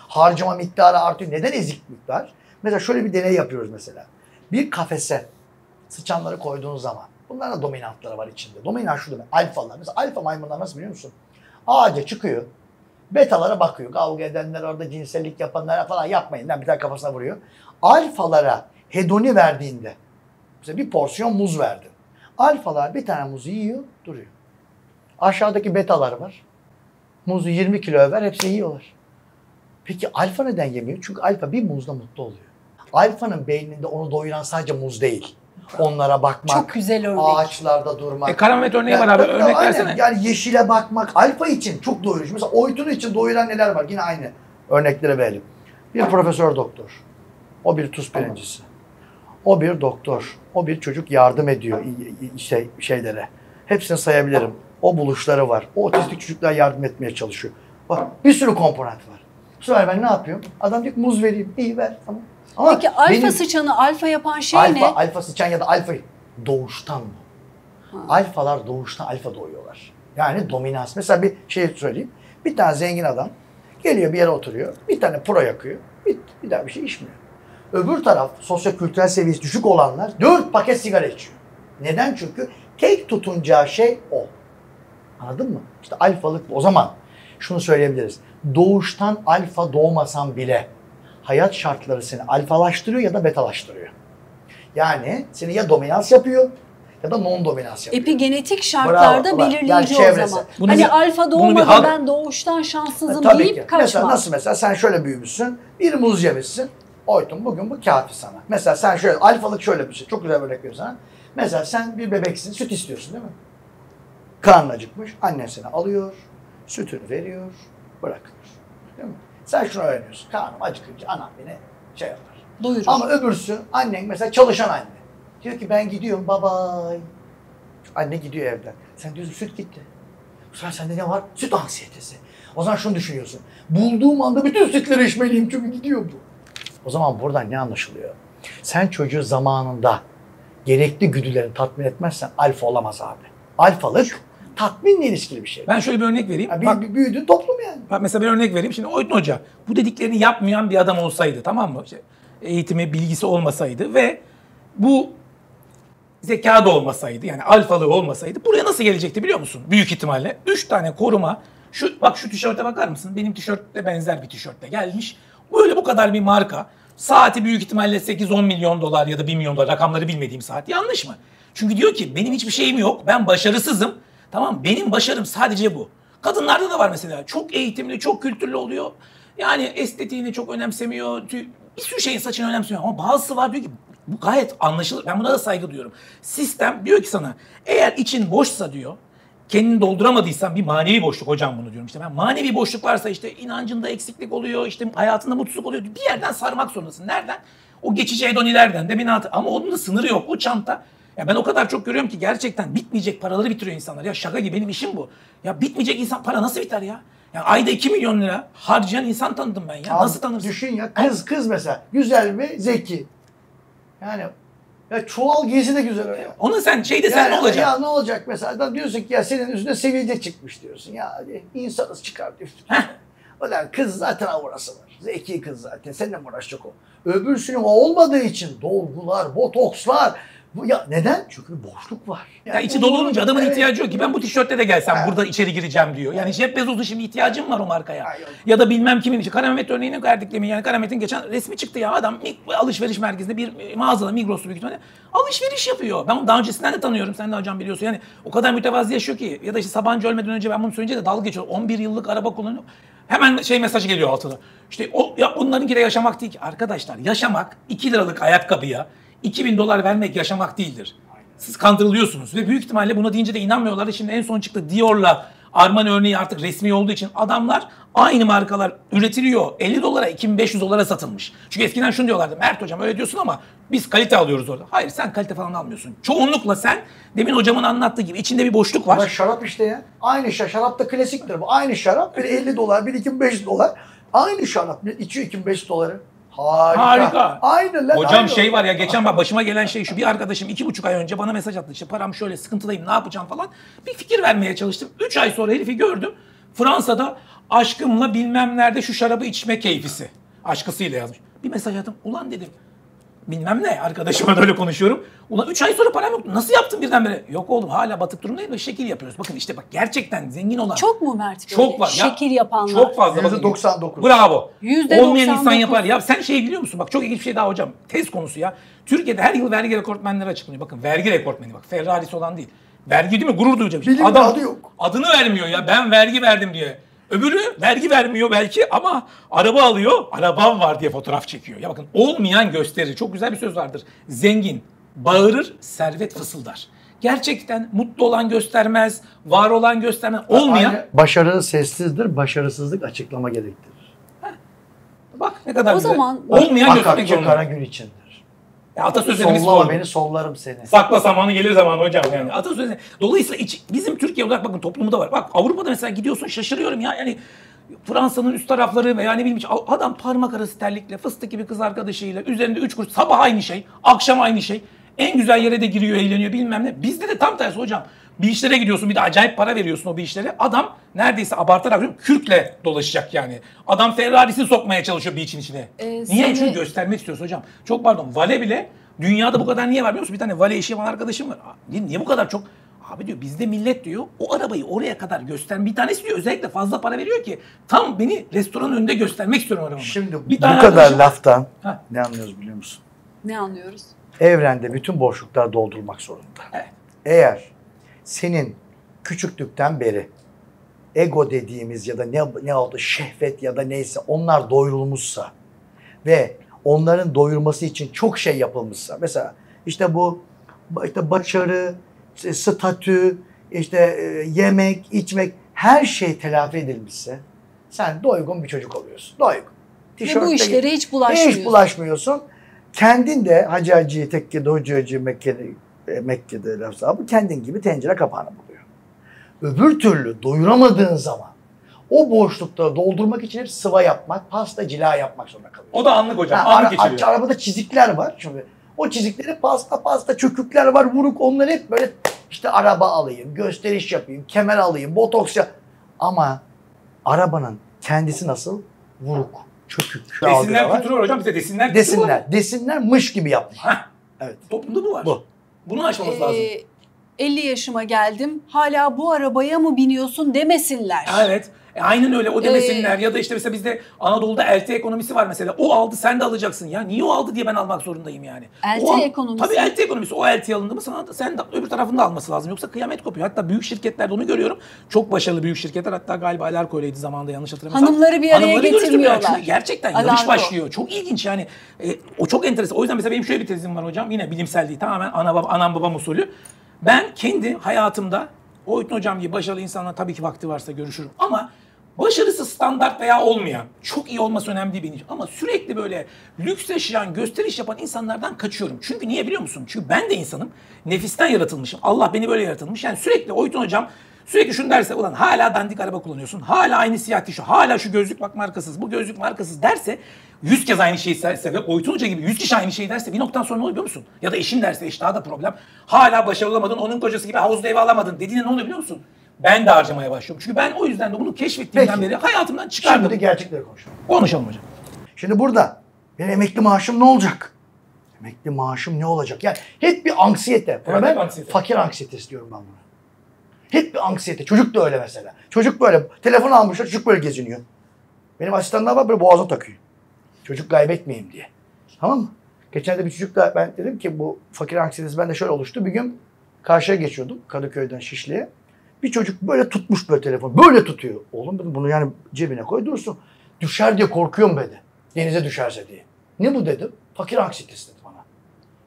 harcama miktarı artıyor. Neden ezik miktar? Mesela şöyle bir deney yapıyoruz mesela. Bir kafese sıçanları koyduğun zaman, bunların da dominantları var içinde. Dominant şu demek, alfalar. Mesela alfa maymunlar nasıl biliyor musun? Ağaca çıkıyor, betalara bakıyor. Kavga edenler, orada cinsellik yapanlara falan yapmayın. Bir tane kafasına vuruyor. Alfalara hedoni verdiğinde, mesela bir porsiyon muz verdin. Alfalar bir tane muzu yiyor, duruyor. Aşağıdaki betalar var. Muzu 20 kilo ver, hepsini yiyorlar. Peki alfa neden yemiyor? Çünkü alfa bir muzla mutlu oluyor. Alfanın beyninde onu doyuran sadece muz değil. Onlara bakmak, Çok güzel örnek. ağaçlarda durmak. Karamet örneği var abi. Örnek versene. Yani yeşile bakmak, alfa için çok doyurucu. Mesela oytunu için doyuran neler var? Yine aynı örnekleri verelim. Bir profesör doktor. O bir tuz pirincisi. O bir doktor. O bir çocuk yardım ediyor şeylere. Hepsini sayabilirim. O buluşları var. O otistik çocuklar yardım etmeye çalışıyor. Bak bir sürü komponent var. Bu sefer ben ne yapıyorum? Adam diyor ki muz vereyim. İyi ver. Tamam. Ama peki alfa sıçanı alfa yapan şey ne? Alfa sıçan ya da alfa doğuştan bu. Alfalar doğuştan alfa doğuyorlar. Yani dominans. Mesela bir şey söyleyeyim. Bir tane zengin adam geliyor bir yere oturuyor. Bir tane pro yakıyor. Bir daha bir şey içmiyor. Öbür taraf sosyokültürel seviyesi düşük olanlar 4 paket sigara içiyor. Neden? Çünkü tek tutunacağı şey o. Anladın mı? İşte alfalık bu. O zaman şunu söyleyebiliriz. Doğuştan alfa doğmasan bile hayat şartları seni alfalaştırıyor ya da betalaştırıyor. Yani seni ya dominans yapıyor ya da non dominans yapıyor. Epigenetik şartlarda bravo. belirleyici Yani o zaman. Bunu hani bir, alfa doğmadı ben doğuştan şanssızım tabii deyip ki. kaçma. Mesela sen şöyle büyümüşsün. Bir muz yemişsin. Oytun bugün bu kafi sana. Mesela sen şöyle alfalık şöyle bir şey. Çok güzel bir örnek veriyorum sana. Mesela sen bir bebeksin. Süt istiyorsun değil mi? Karnın acıkmış. Annen seni alıyor. Sütünü veriyor. Bırakıyor. Değil mi? Sen şunu öğreniyorsun. Karnım acıkınca anam beni şey yapar. Doyurur. Ama öbürsü annen mesela çalışan anne. Diyor ki ben gidiyorum bye. Anne gidiyor evden. Sen diyorsun süt gitti. Bu sefer sende ne var? Süt anksiyetesi. O zaman şunu düşünüyorsun. Bulduğum anda bütün sütleri içmeliyim çünkü gidiyor bu. O zaman buradan ne anlaşılıyor? Sen çocuğu zamanında gerekli güdülerini tatmin etmezsen alfa olamaz abi. Alfalık tatminle ilişkili bir şey. Ben şöyle bir örnek vereyim. Yani Bak, bir büyüdüğün toplum yani. bak mesela bir örnek vereyim. Şimdi Oytun Hoca bu dediklerini yapmayan bir adam olsaydı, tamam mı? İşte eğitimi, bilgisi olmasaydı ve bu zeka da olmasaydı, yani alfalığı olmasaydı buraya nasıl gelecekti biliyor musun? Büyük ihtimalle 3 tane koruma. Şu tişörte bakar mısın? Benim tişörtle benzer bir tişörtle gelmiş. Böyle bu kadar bir marka. Saati büyük ihtimalle 8-10 milyon dolar ya da 1 milyon dolar, rakamları bilmediğim saat. Yanlış mı? Çünkü diyor ki benim hiçbir şeyim yok. Ben başarısızım. Tamam, benim başarım sadece bu. Kadınlarda da var mesela. Çok eğitimli, çok kültürlü oluyor. Yani estetiğini çok önemsemiyor. Bir sürü şeyin saçını önemsemiyor. Ama bazısı var diyor ki bu gayet anlaşılır. Ben buna da saygı duyuyorum. Sistem diyor ki sana eğer için boşsa diyor, kendini dolduramadıysan bir manevi boşluk hocam bunu diyorum. İşte ben manevi boşluk varsa işte inancında eksiklik oluyor, işte hayatında mutsuzluk oluyor. Bir yerden sarmak zorundasın. Nereden? O geçici hedonilerden. Ama onun da sınırı yok. O çanta. Ya ben o kadar çok görüyorum ki gerçekten bitmeyecek paraları bitiriyor insanlar. Ya şaka gibi benim işim bu. Ya bitmeyecek insan para nasıl biter ya? Ya ayda 2 milyon lira harcayan insan tanıdım ben ya. Abi, nasıl tanırsın? düşün ya kız mesela güzel ve zeki. Yani ya çuval giysi de güzel öyle. Ona sen sen ne olacak? Ya ne olacak mesela? Adam diyorsun ki ya senin üstünde sivilce çıkmış diyorsun. Ya insanız çıkar üstüne. Ulan kız zaten aurası var. Zeki kız zaten. Seninle mi uğraşacak o? Öbürsünün o olmadığı için dolgular, botokslar. Ya neden? Çünkü boşluk var. Ya içi dolu olunca adamın evet. ihtiyacı yok ki. Ben bu tişörtle de gelsem Evet. burada içeri gireceğim diyor. Yani Jeff Bezos'un şimdi ihtiyacım var o markaya. Hayır. Ya da bilmem kimin için. Karamet örneğini verdik demin. Yani Karamet'in geçen resmi çıktı ya. Adam alışveriş merkezinde bir mağazada, Migros'ta büyük ihtimalle alışveriş yapıyor. Ben onu daha öncesinden de tanıyorum. Sen de hocam biliyorsun. Yani o kadar mütevazi yaşıyor ki. Ya da işte Sabancı ölmeden önce ben bunu söyleyince de dalga geçiyor. 11 yıllık araba kullanıyor. Hemen mesajı geliyor altına. İşte onlarınki de yaşamak değil ki. Arkadaşlar yaşamak 2 liralık ayakkabıya 2000 dolar vermek yaşamak değildir. Siz kandırılıyorsunuz ve büyük ihtimalle buna deyince de inanmıyorlar. Şimdi en son çıktı Dior'la Armani örneği artık resmi olduğu için adamlar aynı markalar üretiliyor. 50 dolara 2500 dolara satılmış. Çünkü eskiden şunu diyorlardı. Mert hocam öyle diyorsun ama biz kalite alıyoruz orada. Hayır sen kalite falan almıyorsun. Çoğunlukla sen demin hocamın anlattığı gibi içinde bir boşluk var. Ama şarap işte ya. Aynı şarap da klasiktir bu. Aynı şarap. Biri 50 dolar, biri 2500 dolar. Aynı şarap. İçiyor 2500 doları. Harika. Aynen lan. Hocam aynen. şey var ya, geçen bak başıma gelen şey şu: bir arkadaşım 2,5 ay önce bana mesaj attı, işte param şöyle, sıkıntıdayım, ne yapacağım falan. Bir fikir vermeye çalıştım. 3 ay sonra herifi gördüm. Fransa'da aşkımla bilmem nerede şu şarabı içme keyfisi. Aşkısıyla yazmış. Bir mesaj attım. Ulan dedim, bilmem ne, arkadaşıma da öyle konuşuyorum. Ulan 3 ay sonra param yok. Nasıl yaptın birdenbire? Yok oğlum, hala batık durumdayım ve şekil yapıyoruz. Bakın işte bak, gerçekten zengin olan. Çok mu Mert böyle? Çok var. Şekil yapanlar. Çok fazla. Bakın. %99. Bravo. %99. Olmayan insan yapar. Ya sen şey biliyor musun? Bak çok ilginç bir şey daha hocam. Tez konusu ya. Türkiye'de her yıl vergi rekortmenleri açıklanıyor. Bakın vergi rekortmeni bak. Ferrari'si olan değil. Vergi değil mi? Gurur duyacak. Bilim Adam adı yok. adını vermiyor ya. Ben vergi verdim diye. Öbürü vergi vermiyor belki ama araba alıyor. Arabam var diye fotoğraf çekiyor. Ya bakın, olmayan gösterir. Çok güzel bir söz vardır. Zengin bağırır, servet fısıldar. Gerçekten mutlu olan göstermez, var olan göstermez. Olmayan... Aynı, başarı sessizdir, başarısızlık açıklama gerektirir. Bak ne kadar O güzel. zaman- Olmayan göstermek Akakçı zorunda. kara gün içindir. Atasözlerimiz Sollama bu. beni, sollarım seni. Sakla zamanı gelir zamanı hocam yani. Atasözü. Dolayısıyla bizim Türkiye olarak bakın toplumda var. Bak Avrupa'da mesela gidiyorsun, şaşırıyorum ya. Yani Fransa'nın üst tarafları veya ne bileyim hiç, adam parmak arası terlikle, fıstık gibi kız arkadaşıyla, üzerinde 3 kuruş, sabah aynı şey, akşam aynı şey. En güzel yere de giriyor, eğleniyor bilmem ne. Bizde de tam tersi hocam. Bir işlere gidiyorsun, bir de acayip para veriyorsun o bir işlere. Adam neredeyse abartarak diyorum, kürkle dolaşacak yani. Adam Ferrari'sini sokmaya çalışıyor bir için içine. Niye? seni- Çünkü göstermek istiyorsun hocam. Çok pardon, vale bile dünyada bu kadar niye var biliyor musun? Bir tane vale işi yapan arkadaşım var. Niye bu kadar çok? Abi diyor, bizde millet diyor o arabayı oraya kadar göster. Bir tanesi diyor özellikle fazla para veriyor ki tam beni restoranın önünde göstermek istiyorum arabamı. Şimdi Bir bu tane kadar arkadaşım- laftan Ha. ne anlıyoruz biliyor musun? Ne anlıyoruz? Evrende bütün boşluklar doldurmak zorunda. Evet. Eğer senin küçüklükten beri ego dediğimiz ya da ne oldu, şehvet ya da neyse, onlar doyurulmuşsa ve onların doyurması için çok şey yapılmışsa, mesela işte bu işte başarı, işte statü, işte yemek, içmek, her şey telafi edilmişse sen doygun bir çocuk oluyorsun. Doygun. Ve bu Tişörtle işlere hiç bulaşmıyorsun. hiç bulaşmıyorsun. Kendin de Hacı Tekke'de, Hocacı Mekke'de laf sahibi, kendin gibi tencere kapağını buluyor. Öbür türlü doyuramadığın zaman o boşlukları doldurmak için hep sıva yapmak, pasta, cila yapmak zorunda kalıyorsun. O da anlık hocam. Ha, Anlık geçiriyor. arabada çizikler var. Şimdi o çizikleri pasta, çökükler var, vuruk. Onları hep böyle işte araba alayım, gösteriş yapayım, kemer alayım, botoks yap. Ama arabanın kendisi nasıl? Vuruk, çökük. Desinler kültürü var hocam, bize desinler kültürü var. Desinler mış gibi yapma. Hah. Evet. Toplumda bu var. Bu. Bunu aşmamız lazım. 50 yaşıma geldim, hala bu arabaya mı biniyorsun demesinler. Evet. Aynen öyle, o demesinler. Ya da işte mesela bizde Anadolu'da elti ekonomisi var mesela. O aldı, sen de alacaksın ya. Niye o aldı diye ben almak zorundayım yani. Elti ekonomisi. Tabii elti ekonomisi. O elti alındı mı sen de öbür tarafında alması lazım. Yoksa kıyamet kopuyor. Hatta büyük şirketlerde onu görüyorum. Çok başarılı büyük şirketler. Hatta galiba Alarko'yleydi zamanında, yanlış hatırlamıyorsam. Hanımları bir araya Hanımları getirmiyorlar. görüştürüyorlar. Çünkü gerçekten yarış Alarko. başlıyor. Çok ilginç yani. O çok enteresan. O yüzden mesela benim şöyle bir tezim var hocam. Yine bilimsel değil. Tamamen anam babam usulü. Ben kendi hayatımda Oytun hocam gibi başarılı insanla tabii ki vakti varsa görüşürüm. Ama başarısı standart veya olmayan, çok iyi olması önemli değil benim için. Ama sürekli böyle lüks yaşayan, gösteriş yapan insanlardan kaçıyorum. Çünkü niye biliyor musun? Çünkü ben de insanım. Nefisten yaratılmışım. Allah beni böyle yaratılmış. Yani sürekli Oytun hocam sürekli şunu derse, ulan hala dandik araba kullanıyorsun. Hala aynı siyah tişört. Hala şu gözlük bak markasız. Bu gözlük markasız derse, 100 kez aynı şeyi derse ve Oytun Hoca gibi 100 kişi aynı şeyi derse bir noktadan sonra ne oluyor biliyor musun? Ya da eşin derse, eş daha da problem. Hala başarılı olamadın, onun kocası gibi havuzda ev alamadın dediğinde ne oluyor biliyor musun? Ben de harcamaya başlıyorum. Çünkü ben o yüzden de bunu keşfettiğimden beri hayatımdan çıkardım. Şimdi de gerçekleri konuşalım. Konuşalım hocam. Şimdi burada benim emekli maaşım ne olacak? Emekli maaşım ne olacak? Yani hep bir anksiyete. Buna Evet, ben hep anksiyete. fakir anksiyetesi diyorum ben buna. Hep bir anksiyete. Çocuk da öyle mesela. Çocuk böyle telefon almışlar, çocuk böyle geziniyor. Benim asistanlar var, böyle boğazına takıyor. Çocuk kaybetmeyeyim diye. Tamam mı? Geçen de bir çocukla ben dedim ki bu fakir anksiyetesi bende şöyle oluştu. Bir gün karşıya geçiyordum Kadıköy'den Şişli'ye. Bir çocuk böyle tutmuş böyle telefon. Böyle tutuyor. Oğlum dedim bunu yani cebine koy dursun. Düşer diye korkuyorum dedi. Denize düşerse diye. Ne bu dedim. Fakir anksiyetesi dedi bana.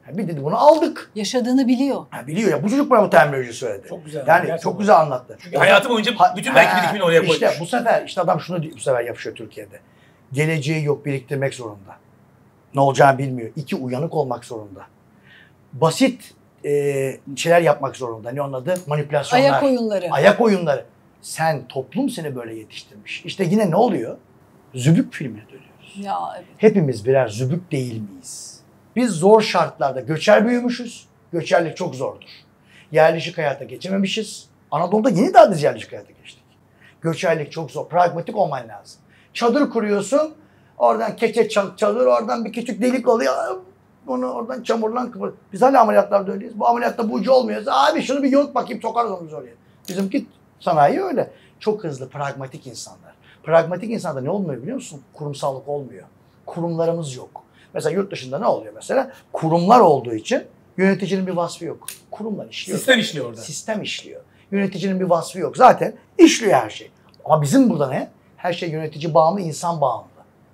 Yani bir dedi bunu aldık. Yaşadığını biliyor. Ha, biliyor ya. Bu çocuk bana bu terminoloji söyledi. Çok güzel. Yani Gerçekten. çok güzel anlattı. Çünkü hayatı boyunca bütün belki birikimini oraya koymuş. İşte bu sefer işte adam şunu bu sefer yapışıyor Türkiye'de. Geleceği yok, biriktirmek zorunda. Ne olacağını bilmiyor. 2 uyanık olmak zorunda. Basit şeyler yapmak zorunda. Ne onun adı? Manipülasyonlar. Ayak oyunları. Ayak oyunları. Toplum seni böyle yetiştirmiş. İşte yine ne oluyor? Zübük filmine dönüyoruz. büyümüşüz. Ya evet. Hepimiz birer zübük değil miyiz? Biz zor şartlarda göçer büyümüşüz. Göçerlik çok zordur. Yerleşik hayata geçememişiz. Anadolu'da yeni daha biz yerleşik hayata geçtik. Göçerlik çok zor. Pragmatik olman lazım. Çadır kuruyorsun. Oradan keçe çadır, oradan bir küçük delik oluyor. Onu oradan çamurlan kıvır. Biz hala ameliyatlarda öyleyiz. Bu ameliyatta bu ucu olmuyor. Abi şunu bir yont bakayım, sokarız onu biz oraya. Bizimki sanayi öyle. Çok hızlı, pragmatik insanlar. Pragmatik insanda ne olmuyor biliyor musun? Kurumsallık olmuyor. Kurumlarımız yok. Mesela yurt dışında ne oluyor mesela? Kurumlar olduğu için yöneticinin bir vasfı yok. Kurumlar işliyor. Sistem işliyor orada. Sistem işliyor. Yöneticinin bir vasfı yok. Zaten işliyor her şey. Ama bizim burada ne? Her şey yönetici bağımlı, insan bağımlı.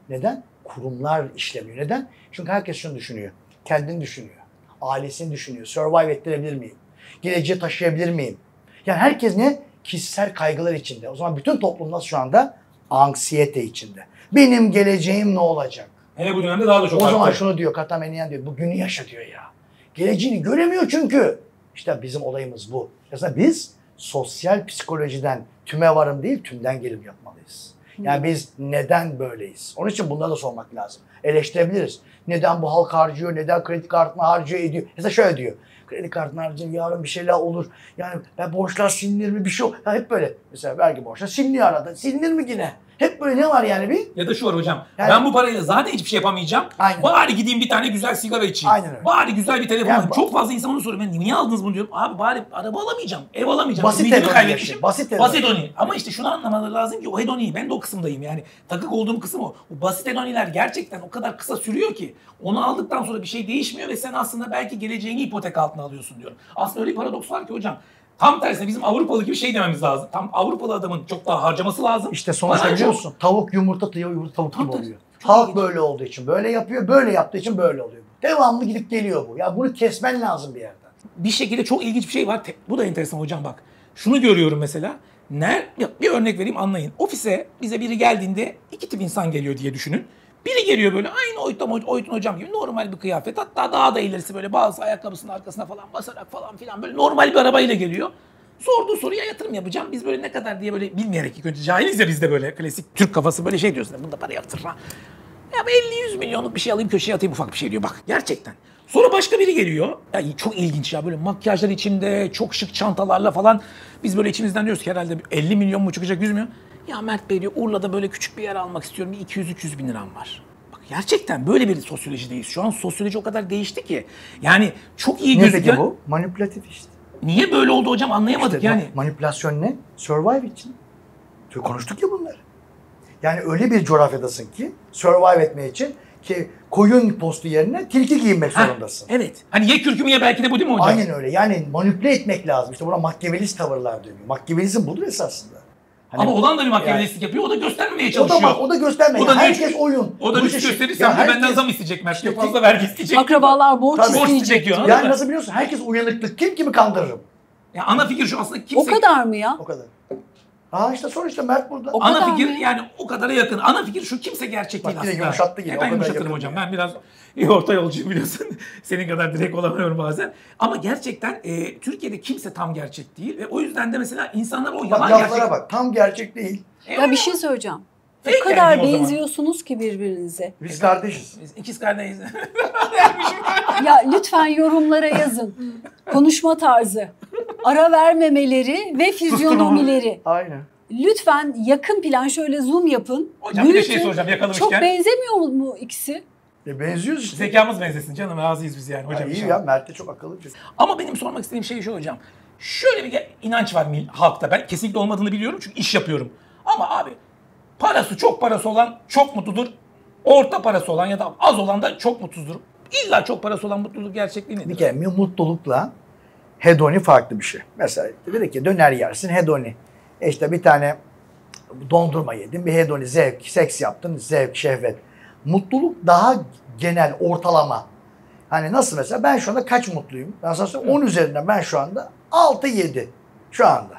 Neden? Kurumlar işlemiyor. Neden? Çünkü herkes şunu düşünüyor. Kendini düşünüyor. Ailesini düşünüyor. Survive ettirebilir miyim? Geleceği taşıyabilir miyim? Yani herkes ne? Kişisel kaygılar içinde. O zaman bütün toplum nasıl şu anda? Anksiyete içinde. Benim geleceğim ne olacak? Hele bu dönemde daha da çok O zaman arttı. şunu diyor Katamenian diyor. Bu günü yaşa diyor ya. Geleceğini göremiyor çünkü. İşte bizim olayımız bu. Mesela biz sosyal psikolojiden tüme varım değil, tümden gelim yapmalıyız. Yani biz neden böyleyiz? Onun için bunları da sormak lazım. Eleştirebiliriz. Neden bu halk harcıyor? Neden kredi kartını harcıyor ediyor? Mesela şöyle diyor. Kredi kartını harcıyor, yarın bir şeyler olur. Yani ben borçlar silinir mi bir şey olur. Ya hep böyle. Mesela vergi borçlar siliniyor arada. Silinir mi yine? Hep böyle ne var yani bir? Ya da şu var hocam. Yani- Ben bu parayla zaten hiçbir şey yapamayacağım. Aynen. Bari gideyim bir tane güzel sigara içeyim. Aynen öyle. Bari güzel bir telefon Yani alayım. Çok fazla insan onu soruyor. Ben niye aldınız bunu diyorum. Abi bari araba alamayacağım. Ev alamayacağım. Basit Ümidimi hedoni kaybetmişim. yaşayın, basit hedoni. Basit hedoni. Ama işte şunu anlamaları lazım ki o hedoniyi ben de o kısımdayım. Yani takık olduğum kısım o. O basit hedoniler gerçekten o kadar kısa sürüyor ki onu aldıktan sonra bir şey değişmiyor ve sen aslında belki geleceğini ipotek altına alıyorsun diyorum. Aslında öyle bir paradoks var ki hocam. Tam tersine bizim Avrupalı gibi şey dememiz lazım. Tam Avrupalı adamın çok daha harcaması lazım. İşte sonuçta Bana biliyor çok- musun? Tavuk yumurta tüyor, yumurta tavuk Tam gibi tersi. oluyor. Çok Halk ilginç. böyle olduğu için böyle yapıyor, böyle yaptığı için böyle oluyor. Devamlı gidip geliyor bu. Ya bunu kesmen lazım bir yerden. Bir şekilde çok ilginç bir şey var. Bu da enteresan hocam bak. Şunu görüyorum mesela. Bir örnek vereyim anlayın. Ofise bize biri geldiğinde iki tip insan geliyor diye düşünün. Biri geliyor böyle aynı Oytun hocam gibi normal bir kıyafet. Hatta daha da ilerisi böyle bazı ayakkabısının arkasına falan basarak falan filan böyle normal bir arabayla geliyor. Sorduğu soruya yatırım yapacağım. Biz böyle ne kadar diye böyle bilmeyerek ilk önce cahiliz ya biz de böyle klasik Türk kafası böyle şey diyorsun. Bunda para yatır ha. Ya 50-100 milyonluk bir şey alayım köşeye atayım ufak bir şey diyor bak gerçekten. Sonra başka biri geliyor. Ya çok ilginç ya böyle makyajlar içinde çok şık çantalarla falan. Biz böyle içimizden diyoruz ki herhalde 50 milyon mu çıkacak 100 milyon. Ya Mert Bey diyor Urla'da böyle küçük bir yer almak istiyorum. Bir 200-300 bin liram var. Bak gerçekten böyle bir sosyolojideyiz. Şu an sosyoloji o kadar değişti ki. Yani çok iyi Ne gözüküyor. peki bu? Manipülatif işte. Niye böyle oldu hocam anlayamadık İşte yani. manipülasyon ne? Survive için. Konuştuk ya bunları. Yani öyle bir coğrafyadasın ki survive etmek için ki koyun postu yerine tilki giyinmek Heh, zorundasın. evet. Hani ye kürkümü ye belki de bu değil mi hocam? Aynen öyle. Yani manipüle etmek lazım. İşte buna Machiavellist tavırlar dönüyor. Machiavellizm budur esasında. Hani Ama olan da bir makyajistlik yapıyor. O da göstermemeye o çalışıyor. da, o da göstermiyor. O da Herkes güç- oyun. O da Bu güç işte- gösterirsen Ya de benden herkes- zam isteyecek Mert. İşte Çok fazla vergi isteyecek. Akrabalar borç Tabii. Borç isteyecek. isteyecek diyor. diyor. Yani nasıl biliyorsun? Herkes uyanıklık. Kim kimi kandırırım. Ya ana fikir şu aslında O kimse... kadar mı ya? O kadar. işte sonuçta Mert burada. O Ana kadar fikir mı? yani o kadara yakın. Ana fikir şu kimse gerçek Bak değil yine aslında. yumuşattı yine, o Ben kadar yumuşatırım yakın hocam. ya. Ben biraz orta yolcuyum biliyorsun. Senin kadar direkt olamıyorum bazen. Ama gerçekten Türkiye'de kimse tam gerçek değil. Ve o yüzden de mesela insanlar o Bak yalan laflara gerçek... bak. Tam gerçek değil. Ya bir şey söyleyeceğim. Fake O kadar yani o zaman. benziyorsunuz ki birbirinize. Biz kardeşiz. Biz ikiz kardeşiz. Ya lütfen yorumlara yazın. Konuşma tarzı, ara vermemeleri ve fizyonomileri. Aynen. Lütfen yakın plan şöyle zoom yapın. Hocam bir de şey büyütün. soracağım yakalamışken. Çok benzemiyor mu ikisi? Benziyoruz işte. Zekamız benzesin canım razıyız biz yani hocam. Ya iyi inşallah. ya Mert de çok akıllı bir çocuk. Ama benim sormak istediğim şey şu hocam. Şöyle bir inanç var halkta. Ben kesinlikle olmadığını biliyorum çünkü iş yapıyorum. Ama abi çok parası olan çok mutludur. Orta parası olan ya da az olan da çok mutsuzdur. İlla çok parası olan mutluluk gerçekliği nedir? Bir kere mutlulukla hedoni farklı bir şey. Mesela dedi ki döner yersin hedoni. İşte bir tane dondurma yedin bir hedoni zevk, seks yaptın zevk, şehvet. Mutluluk daha genel ortalama. Hani nasıl mesela ben şu anda kaç mutluyum? Ben sana söyleyeyim 10 üzerinden ben şu anda 6-7 şu anda.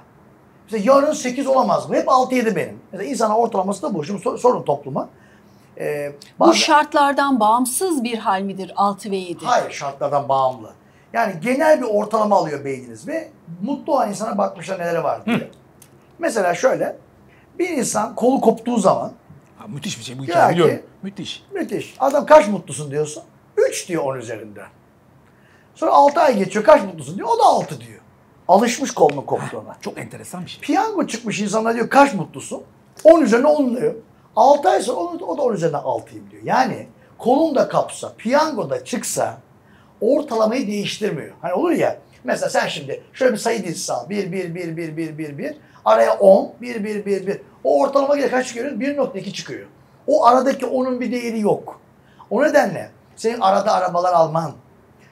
Mesela yarın 8 olamaz mı? Hep 6-7 benim. Mesela insana ortalaması da bu. Şimdi sorun topluma. Bu Bazı- şartlardan bağımsız bir hal midir 6 ve 7? Hayır, şartlardan bağımlı. Yani genel bir ortalama alıyor beyniniz ve mutlu olan insana bakmışlar neleri var diye. Mesela şöyle, bir insan kolu koptuğu zaman Ha, müthiş bir şey bu Diyor hikaye ki, biliyorum. Müthiş. Müthiş. Adam kaç mutlusun diyorsun. 3 diyor 10 üzerinden. Sonra 6 ay geçiyor. Kaç mutlusun diyor. O da 6 diyor. Alışmış kolunu koptuğuna. Çok enteresan bir şey. Piyango çıkmış insanlar diyor kaç mutlusun? 10 üzerine 10 diyor. 6 ay sonra o da 10 üzerinden 6'yım diyor. Yani kolunda kapsa, piyangoda çıksa ortalamayı değiştirmiyor. Hani olur ya mesela sen şimdi şöyle bir sayı dizisi al. 1, 1, 1, 1, 1, 1, 1. Araya 10, 1, 1, 1, 1. O ortalama göre kaç çıkıyor? 1.2 çıkıyor. O aradaki 10'un bir değeri yok. O nedenle senin arada arabalar alman,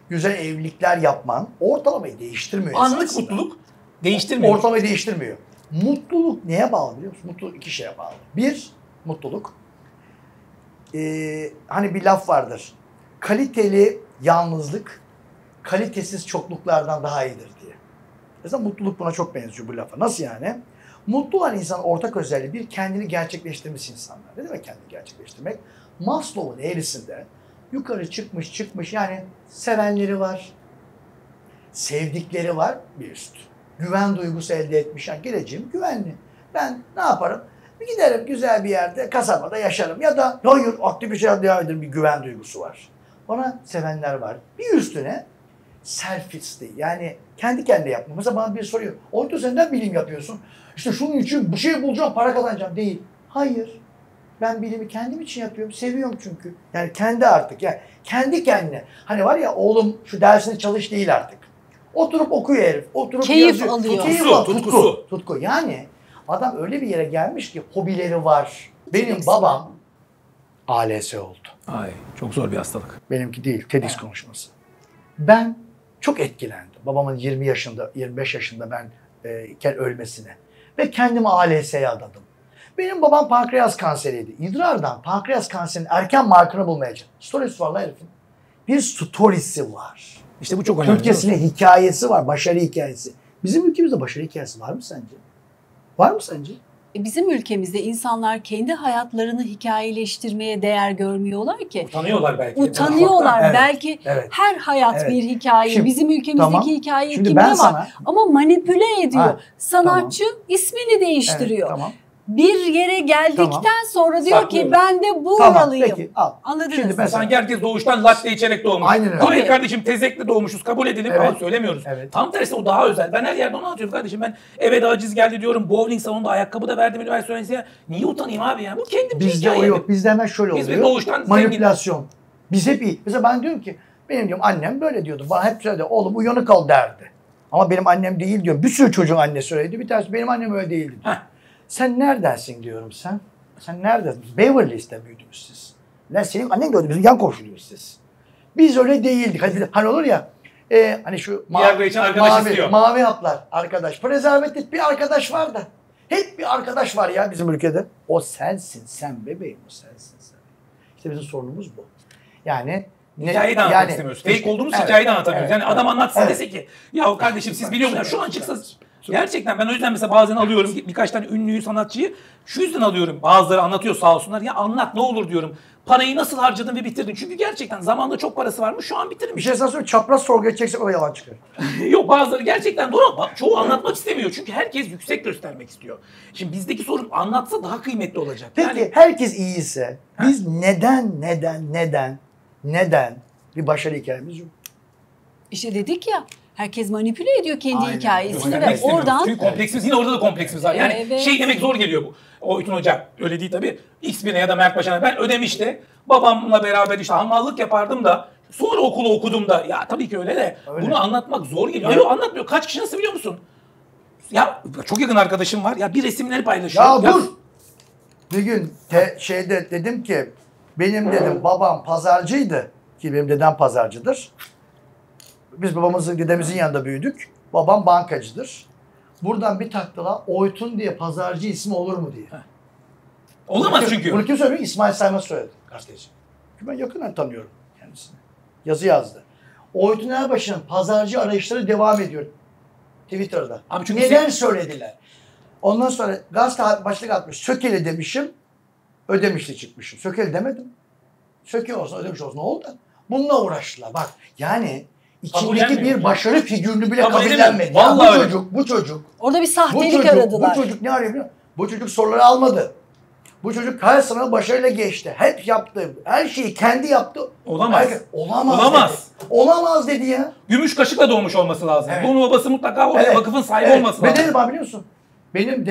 güzel evlilikler yapman ortalamayı değiştirmiyor. Anlık esasında. mutluluk değiştirmiyor. Ortalamayı değiştirmiyor. Mutluluk neye bağlı biliyor musun? Mutluluk 2 şeye bağlı. Bir, mutluluk. Hani bir laf vardır. Kaliteli yalnızlık, kalitesiz çokluklardan daha iyidir diye. Mesela mutluluk buna çok benziyor bu lafa. Nasıl yani? Mutlu olan insanın ortak özelliği bir, kendini gerçekleştirmiş insanlar. Ne demek kendini gerçekleştirmek? Maslow'un eğrisinde yukarı çıkmış yani sevenleri var, sevdikleri var bir üst. Güven duygusu elde etmiş. Yani geleceğim güvenli. Ben ne yaparım? Bir giderim güzel bir yerde, kasabada yaşarım. Ya da hayır aktif bir şey devam ederim, bir güven duygusu var. Bana sevenler var. Bir üstüne self-esteem. Yani kendi kendine yapma. Mesela bana biri soruyor. Oytu senden bilim yapıyorsun. İşte şunun için bir şey bulacağım, para kazanacağım. Değil. Hayır. Ben bilimi kendim için yapıyorum. Seviyorum çünkü. Yani kendi artık. Yani kendi kendine. Hani var ya oğlum şu dersini çalış değil artık. Oturup okuyor herif. Oturup Keyif yazıyor. alıyor. Keyif Tutkusu, alıyor. tutkusu. Tutku. Yani adam öyle bir yere gelmiş ki hobileri var. Benim Çok babam ALS oldu. Ay çok zor bir hastalık. Benimki değil. TEDx konuşması. Ben çok etkilendim. Babamın 20 yaşında, 25 yaşında ben iken ölmesine. Ve kendimi ALS'ye adadım. Benim babam pankreas kanseriydi. İdrardan pankreas kanserinin erken markını bulmaya çalıştı. Storiesi var lan herifin. Bir storiesi var. İşte bu çok önemli. Türkiye'sine hikayesi var, başarı hikayesi. Bizim ülkemizde başarı hikayesi var mı sence? Var mı sence? Bizim ülkemizde insanlar kendi hayatlarını hikayeleştirmeye değer görmüyorlar ki. Utanıyorlar belki. Utanıyorlar. Evet, Belki evet. her hayat Evet. bir hikaye. Şimdi, Bizim ülkemizdeki tamam. hikayeyi Şimdi kimde ben var? sana- Ama manipüle ediyor. Ha, Sanatçı ismini değiştiriyor. Evet, tamam. Bir yere geldikten Tamam. sonra diyor ki Saklıyorlar. ben de Tamam, buralıyım. peki al. Anladınız Şimdi mı? mesela- Sanki herkes doğuştan latte içerek doğmuş. Aynen öyle. Hayır Tabii. kardeşim tezekle doğmuşuz kabul edelim Evet. ama söylemiyoruz. Evet. Tam tersi o daha özel. Ben her yerde onu anlatıyorum kardeşim. Ben eve de aciz geldi diyorum. Bowling salonunda ayakkabı da verdim üniversite öğrencisine. Niye utanayım abi ya? Bu kendi bir Bizde o hikaye. yok. Bizde hemen şöyle Biz bir oluyor. doğuştan Manipülasyon. Biz hep iyi. Mesela ben diyorum ki benim diyorum annem böyle diyordu. Bana hep söyledi oğlum uyanık ol derdi. Ama benim annem değil diyorum. Bir sürü çocuğun annesi söyledi. Bir tanesi benim annem öyle değildi. Heh. Sen neredensin diyorum sen. Sen neredesin? Beverly Hills'te büyüdünüz siz. Lan senin annen de öyle. Bizim yan komşuyuz siz. Biz öyle değildik. Hani olur ya hani şu Viagra için arkadaş istiyor. mavi haplar arkadaş. Prezervatif bir arkadaş var da. Hep bir arkadaş var ya bizim ülkede. O sensin. Sen bebeğim o sensin sen. İşte bizim sorunumuz bu. Yani Hikayeyi de anlatmak istemiyoruz. Fake olduğumuz hikayeyi de anlatamıyoruz. Yani adam anlatsın dese ki ya kardeşim siz biliyor musunuz? Şu an çıksa gerçekten ben o yüzden mesela bazen alıyorum birkaç tane ünlüyü sanatçıyı şu yüzden alıyorum. Bazıları anlatıyor sağ olsunlar. Ya anlat ne olur diyorum. Parayı nasıl harcadın ve bitirdin? Çünkü gerçekten zamanda çok parası varmış şu an Bir bitirmiş. şey sana söyleyeyim. Çapraz sorguya çeksek o da yalan çıkar. Yok bazıları gerçekten doğru ama çoğu anlatmak istemiyor. Çünkü herkes yüksek göstermek istiyor. Şimdi bizdeki sorun anlatsa daha kıymetli olacak. Peki Yani herkes iyiyse biz neden bir başarı hikayemiz yok? İşte dedik ya herkes manipüle ediyor kendi Aynen. hikayesini göstermek ve istemiyoruz. oradan Çünkü kompleksimiz yine orada da kompleksimiz var. Yani Evet. şey demek zor geliyor bu. Oytun Hoca öyle değil tabii. X birine ya da Mert Paşa'na ben Ödemiş'te babamla beraber işte hamallık yapardım da sonra okulu okudum da ya tabii ki öyle de Öyle. bunu anlatmak zor geliyor. Hayır, anlatmıyor. Kaç kişi nasıl biliyor musun? Ya çok yakın arkadaşım var. Ya bir resimleri paylaşıyor. Ya dur! Bir gün şeyde dedim ki benim dedim babam pazarcıydı ki benim dedem pazarcıdır. Biz dedemizin yanında büyüdük. Babam bankacıdır. Buradan bir taktılar Oytun diye pazarcı ismi olur mu diye. Olamaz çünkü. Bunu kim söylüyor? İsmail Saymaz söyledi gazeteci. Çünkü ben yakından tanıyorum kendisini. Yazı yazdı. Oytun Erbaşı'nın pazarcı arayışları devam ediyor Twitter'da. Abi çünkü neden söylediler? Ondan sonra gazete başlık atmış. Sökeli demişim. Ödemişli çıkmışım. Sökeli demedim. Söke olsun ödemiş olsun. Ne oldu? Bununla uğraştılar. Bak yani içindeki Kabullenmiyor. bir başarı figürünü bile Kabul edemiyor. kabullenmedi. Ya Vallahi öyle. bu çocuk orada bir bu sahtelik çocuk aradılar. ne arıyor biliyor musun? Bu çocuk soruları almadı. Bu çocuk her sınavı başarıyla geçti. Hep yaptı. Her şeyi kendi yaptı. Olamaz. Olamaz. Dedi. Olamaz dedi ya. Gümüş kaşıkla doğmuş olması lazım. Evet. Bunun babası mutlaka oraya vakıfın sahibi olması lazım. Ve dedim biliyor musun? Benim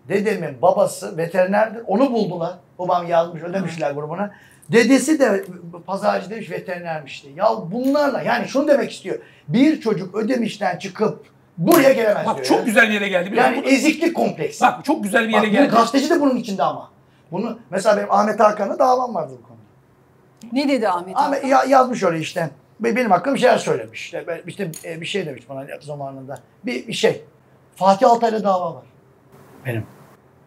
dedemin babası veterinerdir. Onu buldular. Babam yazmış, ödemişler grubuna. Dedesi de pazarcı demiş, veterinermişti. Ya bunlarla yani şunu demek istiyor. Bir çocuk Ödemiş'ten çıkıp buraya gelemez Bak diyor. çok güzel bir yere geldi. Yani eziklik kompleksi. Bak çok güzel bir yere Bak, geldi. Bu gazeteci de bunun içinde ama. Bunu mesela benim Ahmet Hakan'la davam vardı bu konuda. Ne dedi Ahmet Hakan? Ahmet yazmış öyle işte. Benim hakkımda bir şeyler söylemiş. İşte bir şey demiş bana zamanında. Bir şey. Fatih Altay'la dava var. Benim.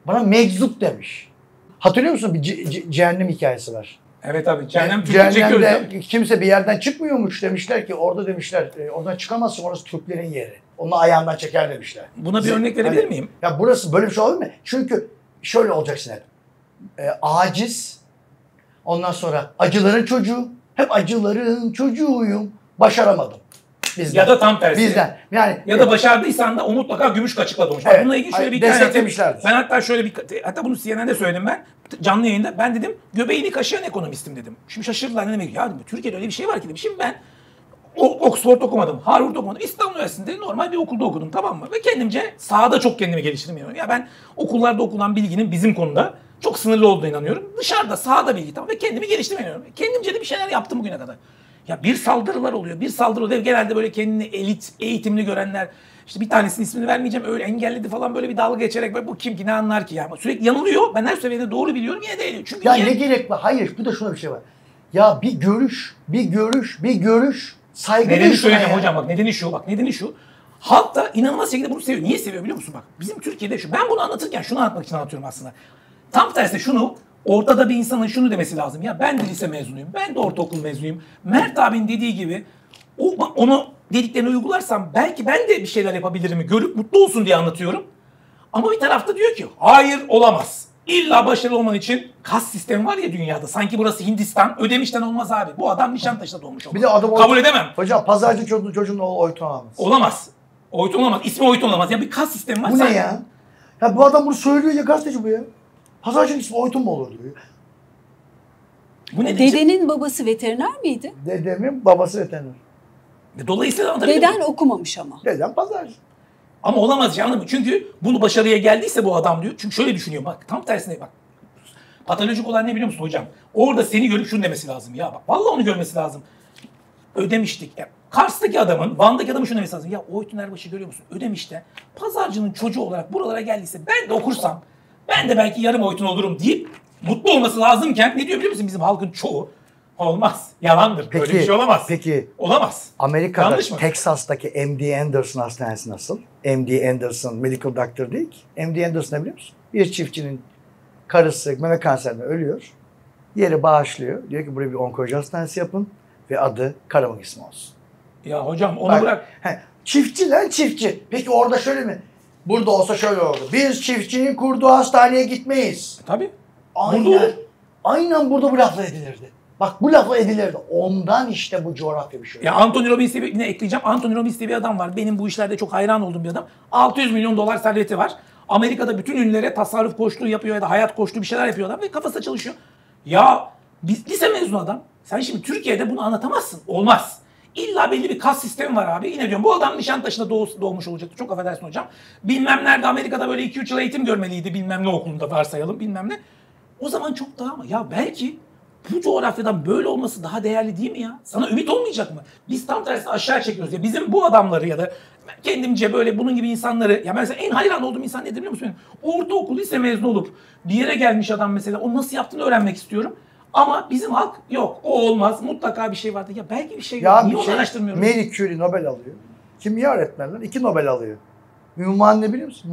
Bana meczup demiş. Hatırlıyor musun? Bir cehennem hikayesi var. Evet abi cehennem Türk'ü çekiyoruz. Cehennemde kimse bir yerden çıkmıyormuş demişler ki orada demişler oradan çıkamazsın orası Türklerin yeri. Onu ayağından çeker demişler. Buna bir örnek verebilir miyim? Ya burası böyle bir şey olur mu? Çünkü şöyle olacaksın hep. Aciz. Ondan sonra acıların çocuğu. Hep acıların çocuğuyum. Başaramadım. Bizden. Ya da tam tersi. Bizden. Yani ya da başardıysan da o mutlaka gümüş kaşıkla doğmuş. Evet. Bununla ilgili şöyle bir hikaye Desteklemişlerdir. Ben hatta şöyle bir hatta bunu CNN'de söyledim ben. Canlı yayında. Ben dedim göbeğini kaşıyan ekonomistim dedim. Şimdi şaşırdılar ne demek? Ya dedim, Türkiye'de öyle bir şey var ki dedim. Şimdi ben Oxford okumadım, Harvard okumadım. İstanbul Üniversitesi'nde normal bir okulda okudum tamam mı? Ve kendimce sahada çok kendimi geliştirdim. Ya ben okullarda okunan bilginin bizim konuda çok sınırlı olduğuna inanıyorum. Dışarıda sahada bilgi tamam ve kendimi geliştirmiyorum. Kendimce de bir şeyler yaptım bugüne kadar. Ya bir saldırılar oluyor. Bir saldırı oluyor. Genelde böyle kendini elit, eğitimli görenler işte bir tanesinin ismini vermeyeceğim öyle engelledi falan böyle bir dalga geçerek böyle bu kim ki ne anlar ki ya. Ama sürekli yanılıyor. Ben her seviyede doğru biliyorum yine de çünkü ya ne gerek var? Hayır, bir de şuna bir şey var. Ya bir görüş saygı nedeni duyuşuna söyleyeceğim ya. hocam bak nedeni şu. Halk da inanılmaz şekilde bunu seviyor. Niye seviyor biliyor musun bak? Bizim Türkiye'de şu. Ben bunu anlatırken şunu anlatmak için anlatıyorum aslında. Tam tersi şunu ortada bir insanın şunu demesi lazım. Ya ben de lise mezunuyum. Ben de ortaokul mezunuyum. Mert abinin dediği gibi onu dediklerini uygularsam belki ben de bir şeyler yapabilirim görüp mutlu olsun diye anlatıyorum. Ama bir tarafta diyor ki hayır olamaz. İlla başarılı olman için kas sistemi var ya dünyada. Sanki burası Hindistan. Ödemiş'ten olmaz abi. Bu adam Nişantaşı'da doğmuş olmalı. Bir de adam kabul edemem. Hocam pazarcı çocuğun oğlu Oytun olamaz. Olamaz. Oytun olamaz. İsmi Oytun olamaz. Ya bir kas sistemi var. Bu ne ya? Ya bu adam bunu söylüyor ya gazeteci bu ya. Pazarcının ismi Oytun mu olur diyor. Bu ne diyecek? Dedenin babası veteriner miydi? Dedemin babası veteriner. Dolayısıyla anlatabiliyor Deden muyum? okumamış ama. Dedem pazarcı. Ama olamaz ya anladın mı? Çünkü bunu başarıya geldiyse bu adam diyor. Çünkü şöyle düşünüyor bak tam tersine bak. Patolojik olan ne biliyor musun hocam? Orada seni görüp şunu demesi lazım. Ya bak vallahi onu görmesi lazım. Ödemiştik. Ya, Kars'taki adamın, Van'daki adamın şunu demesi lazım. Ya Oytun Erbaş'ı görüyor musun? Ödemiş'te pazarcının çocuğu olarak buralara geldiyse ben de okursam ben de belki yarım Oytun olurum deyip mutlu olması lazımken ne diyor biliyor musun bizim halkın çoğu? Olmaz. Yalandır. Böyle bir şey olamaz. Peki Olamaz. Amerika'da, Yanlış mı? Texas'taki MD Anderson Hastanesi nasıl? MD Anderson Medical Doctor değil ki. MD Anderson ne biliyor musun? Bir çiftçinin karısı meme kanserinden ölüyor. Yeri bağışlıyor. Diyor ki buraya bir onkoloji hastanesi yapın ve adı karımın ismi olsun. Ya hocam onu Bak, bırak. Çiftçi lan çiftçi. Peki orada şöyle mi? Burada olsa şöyle oldu. Biz çiftçinin kurduğu hastaneye gitmeyiz. Tabii. Aynen. Burada olur. Aynen burada bu lafla edilirdi. Bak bu lafla edilirdi. Ondan işte bu coğrafya bir şey. Ya Anthony Robbins diye yine ekleyeceğim. Anthony Robbins diye bir adam var. Benim bu işlerde çok hayran olduğum bir adam. 600 milyon dolar serveti var. Amerika'da bütün ünlülere tasarruf koçluğu yapıyor ya da hayat koçluğu bir şeyler yapıyor adam ve kafası çalışıyor. Ya biz lise mezunu adam. Sen şimdi Türkiye'de bunu anlatamazsın. Olmaz. İlla belli bir kas sistemi var abi. Yine diyorum bu adam Nişantaşı'nda doğmuş olacaktı. Çok affedersin hocam. Bilmem nerede Amerika'da böyle 2-3 yıl eğitim görmeliydi. Bilmem ne okulunda varsayalım bilmem ne. O zaman çok daha ama ya belki bu coğrafyadan böyle olması daha değerli değil mi ya? Sana ümit olmayacak mı? Biz tam tersine aşağı çekiyoruz ya. Bizim bu adamları ya da kendimce böyle bunun gibi insanları ya mesela en hayran olduğum insan nedir biliyor musun? Ortaokul lise mezunu olup bir yere gelmiş adam mesela o nasıl yaptığını öğrenmek istiyorum. Ama bizim halk yok o olmaz mutlaka bir şey vardı. Ya belki bir şey yok. Niye onu araştırmıyoruz? Marie Curie Nobel alıyor. Kimya öğretmenler 2 Nobel alıyor. Ünvan ne biliyor musun?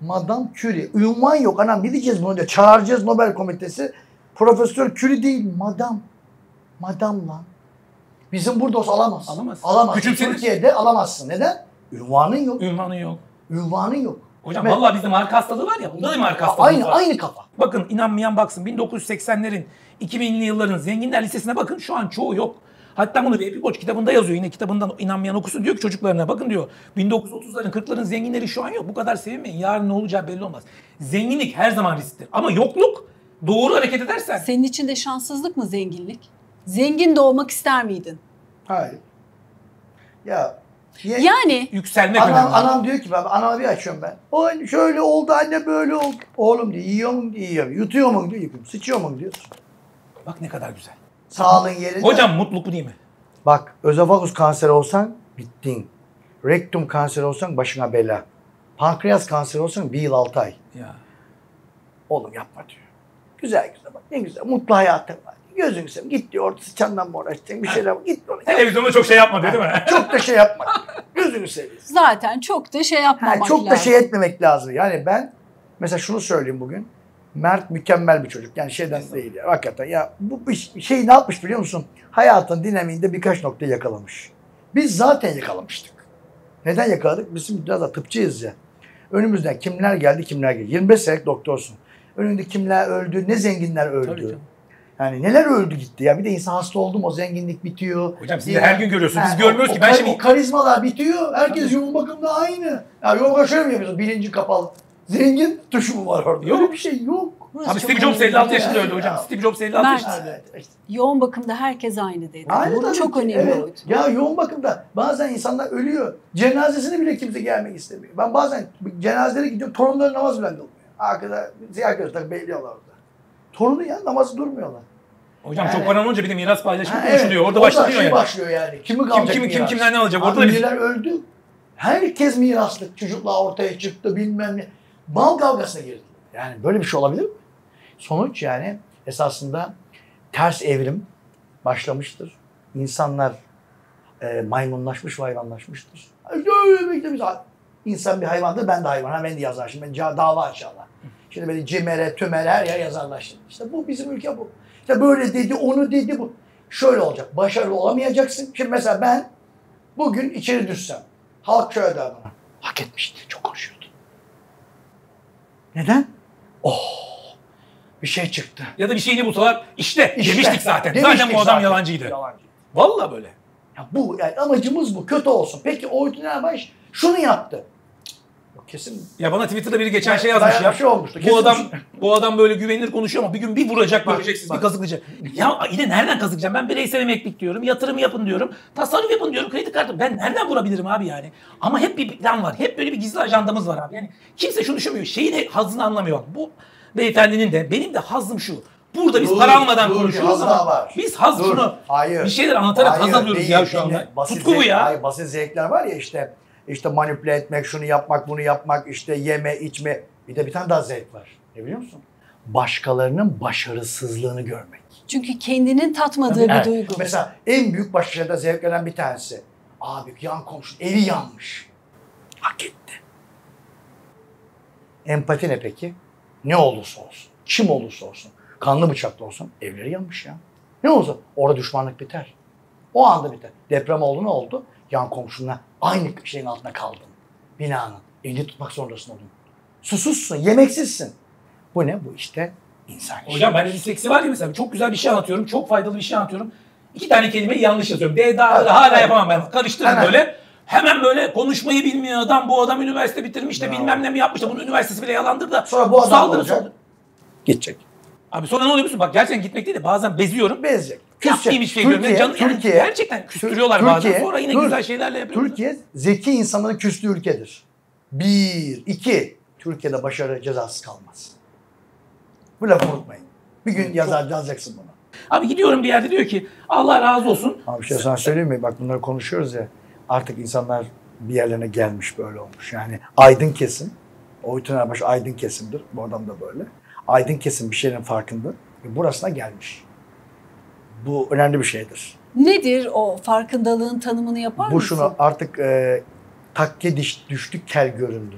Madame Curie. Ünvan yok. Anam ne diyeceğiz bunu diyor. Çağıracağız Nobel Komitesi. Profesör Curie değil. Madam lan. Bizim burada olsa alamaz. Alamaz. Küçümsenir. Türkiye'de alamazsın. Neden? Ünvanın yok. Ünvanı yok. Hocam Ve- vallahi bizde marka hastalığı var ya. Bunda da marka hastalığı var. Aynı kafa. Bakın inanmayan baksın 1980'lerin 2000'li yılların zenginler listesine bakın şu an çoğu yok. Hatta bunu Vehbi Koç kitabında yazıyor. Yine kitabından inanmayan okusun, diyor ki çocuklarına bakın diyor. 1930'ların 40'ların zenginleri şu an yok. Bu kadar sevinmeyin. Yarın ne olacağı belli olmaz. Zenginlik her zaman risktir. Ama yokluk doğru hareket edersen. Senin için de şanssızlık mı zenginlik? Zengin doğmak ister miydin? Hayır. Ya Yani Yükselmek önemli. anam diyor ki ben anama bir açıyorum ben. O şöyle oldu anne böyle oldu. Oğlum diyor yiyor mu diyor yiyor. Yutuyor mu diyor yıkıyor. Sıçıyor mu diyor. Bak ne kadar güzel. Sağlığın yerinde. Hocam mutluluk bu değil mi? Bak özofagus kanseri olsan bittin. Rektum kanseri olsan başına bela. Pankreas kanseri olsan 1 yıl 6 ay. Ya. Oğlum yapma diyor. Güzel güzel bak ne güzel mutlu hayatın var. Gözünü seveyim git diyor orada sıçandan mı uğraşacaksın bir şeyler git oraya. Televizyonda çok şey yapma değil mi? Çok da şey yapma. Gözünü seveyim. zaten çok da şey yapmamak Çok lazım. da şey etmemek lazım. Yani ben mesela şunu söyleyeyim bugün. Mert mükemmel bir çocuk. Yani şeyden değil ya. Hakikaten ya bu bir şey ne yapmış biliyor musun? Hayatın dinamiğinde birkaç nokta yakalamış. Biz zaten yakalamıştık. Neden yakaladık? Bizim biraz da tıpçıyız ya. Önümüzden kimler geldi kimler geldi. 25 senelik doktorsun. Önünde kimler öldü, ne zenginler Tabii öldü. canım. Yani neler öldü gitti ya. Bir de insan hasta oldu mu o zenginlik bitiyor. Hocam siz de her gün görüyorsunuz. Biz görmüyoruz ki. Ben şimdi O karizmalar bitiyor. Herkes yoğun bakımda aynı. Ya yoğun bakım şöyle mi yapıyorsun? Bilinci kapalı. Zengin tuşu mu var orada? Yok. Öyle bir şey yok. Burası Abi çok Steve Jobs önemli 56 ya. yaşında öldü hocam. Steve Jobs 56 Mert. yaşında. Evet. Yoğun bakımda herkes aynı dedi. Aynı Bu tabii çok ki. önemli Evet. oydu. Ya yoğun bakımda bazen insanlar ölüyor. Cenazesine bile kimse gelmek istemiyor. Ben bazen cenazelere gidiyorum. Torunları namaz bile kılmıyor. Arkada ziyaret gözler bekliyorlar orada. Torunu ya namazı durmuyorlar. Hocam Yani- çok paran olunca bir de miras paylaşımı Ha, konuşuluyor. Orada o da başlanıyor şey yani. başlıyor yani. Kimi kalacak Kim miras? kimden ne alacak? Abi Orada da bir... biriler öldü. Herkes miraslık. Çocuklar ortaya çıktı bilmem ne. Mal kavgasına girdi. Yani böyle bir şey olabilir mi? Sonuç yani esasında ters evrim başlamıştır. İnsanlar maymunlaşmış ve hayvanlaşmıştır. İnsan bir hayvandır, ben de hayvan. Ha, ben de yazar. Şimdi ben dava açarlar. Şimdi böyle cimere, tümere her yer yazarlar şimdi. İşte bu bizim ülke bu. İşte böyle dedi, onu dedi bu. Şöyle olacak, başarılı olamayacaksın. Şimdi mesela ben bugün içeri düşsem, halk şöyle der bana. Hak etmişti, çok konuşuyordu. Neden? Bir şey çıktı. Ya da bir şeyini bulsalar işte demiştik zaten. Demiştik Zaten bu adam yalancıydı. Yalancı. Vallahi böyle. Ya bu yani amacımız bu. Kötü olsun. Peki Oytun Erbaş şunu yaptı. Yok, kesin Ya bana Twitter'da biri geçen şey yazmış ya. bir şey olmuştu. Bu adam böyle güvenilir konuşuyor ama bir gün bir vuracak, Bak, göreceksiniz, bak. bir kazıklayacak. Ya yine nereden kazıklayacağım? Ben bireysel emeklilik diyorum, yatırım yapın diyorum, tasarruf yapın diyorum, kredi kartı. Ben nereden vurabilirim abi yani? Ama hep bir plan var. Hep böyle bir gizli ajandamız var abi. Yani kimse şunu düşünmüyor. Şeyin de hazzını anlamıyor. Bak, bu beyefendinin de benim de hazzım şu. Burada biz para almadan konuşuyoruz ama biz haz şunu bir şeyler anlatarak haz alıyoruz değil, ya şu anda. Tutku bu ya. Hayır, basit zevkler var ya işte manipüle etmek, şunu yapmak, bunu yapmak, işte yeme, içme. Bir tane daha zevk var. Ne biliyor musun? Başkalarının başarısızlığını görmek. Çünkü kendinin tatmadığı bir Evet. duygu. Mesela en büyük başarıda zevklenen bir tanesi. Abi yan komşu evi yanmış. Hak etti. Empati ne peki? Ne olursa olsun. Kim olursa olsun. Kanlı bıçaklı olsun. Evleri yanmış ya. Ne olursa orada düşmanlık biter. O anda biter. Deprem oldu ne oldu? Yan komşunla aynı şeyin altında kaldın. Binanın. Elini tutmak zorundasın oldun. Susuzsun, yemeksizsin. Bu ne? Bu işte insan işi. Hocam ben de disleksi var ya mesela çok güzel bir şey anlatıyorum. Çok faydalı bir şey anlatıyorum. 2 tane kelimeyi yanlış yazıyorum. Hala yapamam ben. Karıştırdım Hemen. böyle. Hemen böyle konuşmayı bilmiyor adam. Bu adam üniversite bitirmiş de Bravo. bilmem ne mi yapmış da bunun üniversitesi bile yalandır da. Sonra bu adam saldırı, olacak. saldırı. Gidecek. Abi sonra ne oluyor musun? Bak gerçekten gitmek değil de bazen beziyorum. Bezecek. Yapmayayım hiçbir şey görmüyorum. Yani gerçekten küstürüyorlar bazen. Sonra yine güzel şeylerle yapıyorlar. Türkiye zeki insanların küstüğü ülkedir. 1, 2. Türkiye'de başarı cezasız kalmaz. Bu lafı unutmayın. Bir gün yazacaksın bunu. Abi gidiyorum bir yerde diyor ki Allah razı olsun. Abi bir şey sana söyleyeyim mi? Bak bunları konuşuyoruz ya. Artık insanlar bir yerlerine gelmiş böyle olmuş. Yani aydın kesim. Oytun Erbaş aydın kesimdir. Bu adam da böyle. Aydın kesim bir şeylerin farkında. Ve burasına gelmiş. Bu önemli bir şeydir. Nedir o farkındalığın tanımını yapar Bu mısın? şunu artık takke düştük kel göründü.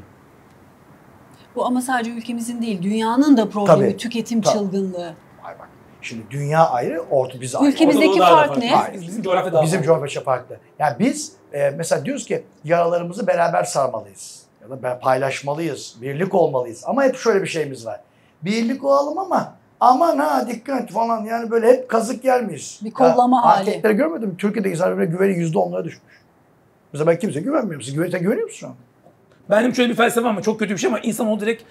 Bu ama sadece ülkemizin değil, dünyanın da problemi, Tabii, tüketim tabii. çılgınlığı. Ay bak. Şimdi dünya ayrı, orta biz ayrı. Ülkemizdeki Orada daha da fark farklı. ne? Bizim coğrafya daha Bizim farklı. coğrafya farklı. Yani biz mesela diyoruz ki yaralarımızı beraber sarmalıyız. Ya da paylaşmalıyız. Birlik olmalıyız. Ama hep şöyle bir şeyimiz var. Birlik olalım ama Aman ha dikkat falan yani böyle hep kazık yer miyiz? Bir kollama hali. Anketleri görmedim mi? Türkiye'de insanların güveni %10'lara düşmüş. Mesela ben kimseye güvenmiyorum. Siz güveniyor musunuz şu an? Benim şöyle bir felsefem ama çok kötü bir şey ama insan o direkt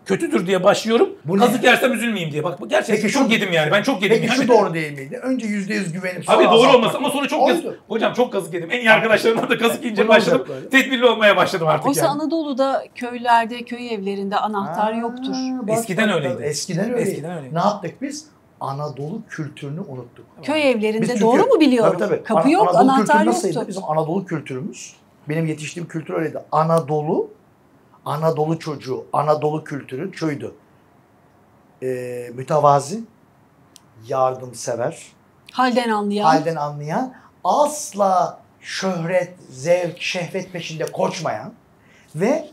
kötüdür diye başlıyorum. Bu Kazık ne? yersem üzülmeyeyim diye. Bak gerçekten Peki çok yedim yani. Ben çok yedim Peki yani. şu doğru değil miydi? Önce %100 güvenip sonra Abi doğru azaltmak. olmasa ama sonra çok Oydu. Hocam çok kazık yedim. En iyi arkadaşlarımdan da kazık yiyince Bu ne olacak başladım. böyle? Tedbirli olmaya başladım artık Oysa yani. Anadolu'da köylerde, köy evlerinde anahtar yoktur. Eskiden öyleydi. Eskiden öyleydi. Eskiden öyleydi. Ne yaptık biz? Anadolu kültürünü unuttuk. Köy evlerinde Biz doğru çünkü- mu biliyorum? Tabii. Kapı yok, Anadolu anahtar kültürü nasıldı? yoktu. Bizim Anadolu kültürümüz, benim yetiştiğim kültür öyleydi. Anadolu çocuğu, Anadolu kültürü şuydu. Mütevazi, yardımsever, Halden anlayan. halden anlayan, asla şöhret, zevk, şehvet peşinde koşmayan ve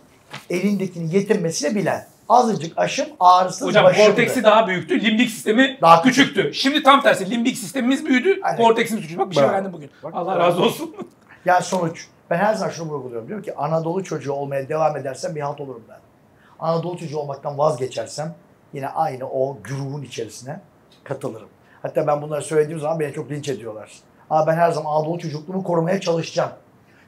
elindekini yetinmesini bilen. Azıcık aşım ağrısız Hocam başımdı. korteksi daha büyüktü, limbik sistemi Daha küçüktü. Şimdi tam tersi, limbik sistemimiz büyüdü, Aynen. korteksimiz küçüldü. Bak bir şey Bravo. öğrendim bugün. Bak, Allah bravo. razı olsun. Yani sonuç, ben her zaman şunu vurguluyorum. Diyorum ki Anadolu çocuğu olmaya devam edersem bir halt olurum ben. Anadolu çocuğu olmaktan vazgeçersem yine aynı o grubun içerisine katılırım. Hatta ben bunları söylediğim zaman beni çok linç ediyorlar. Ama ben her zaman Anadolu çocukluğumu korumaya çalışacağım.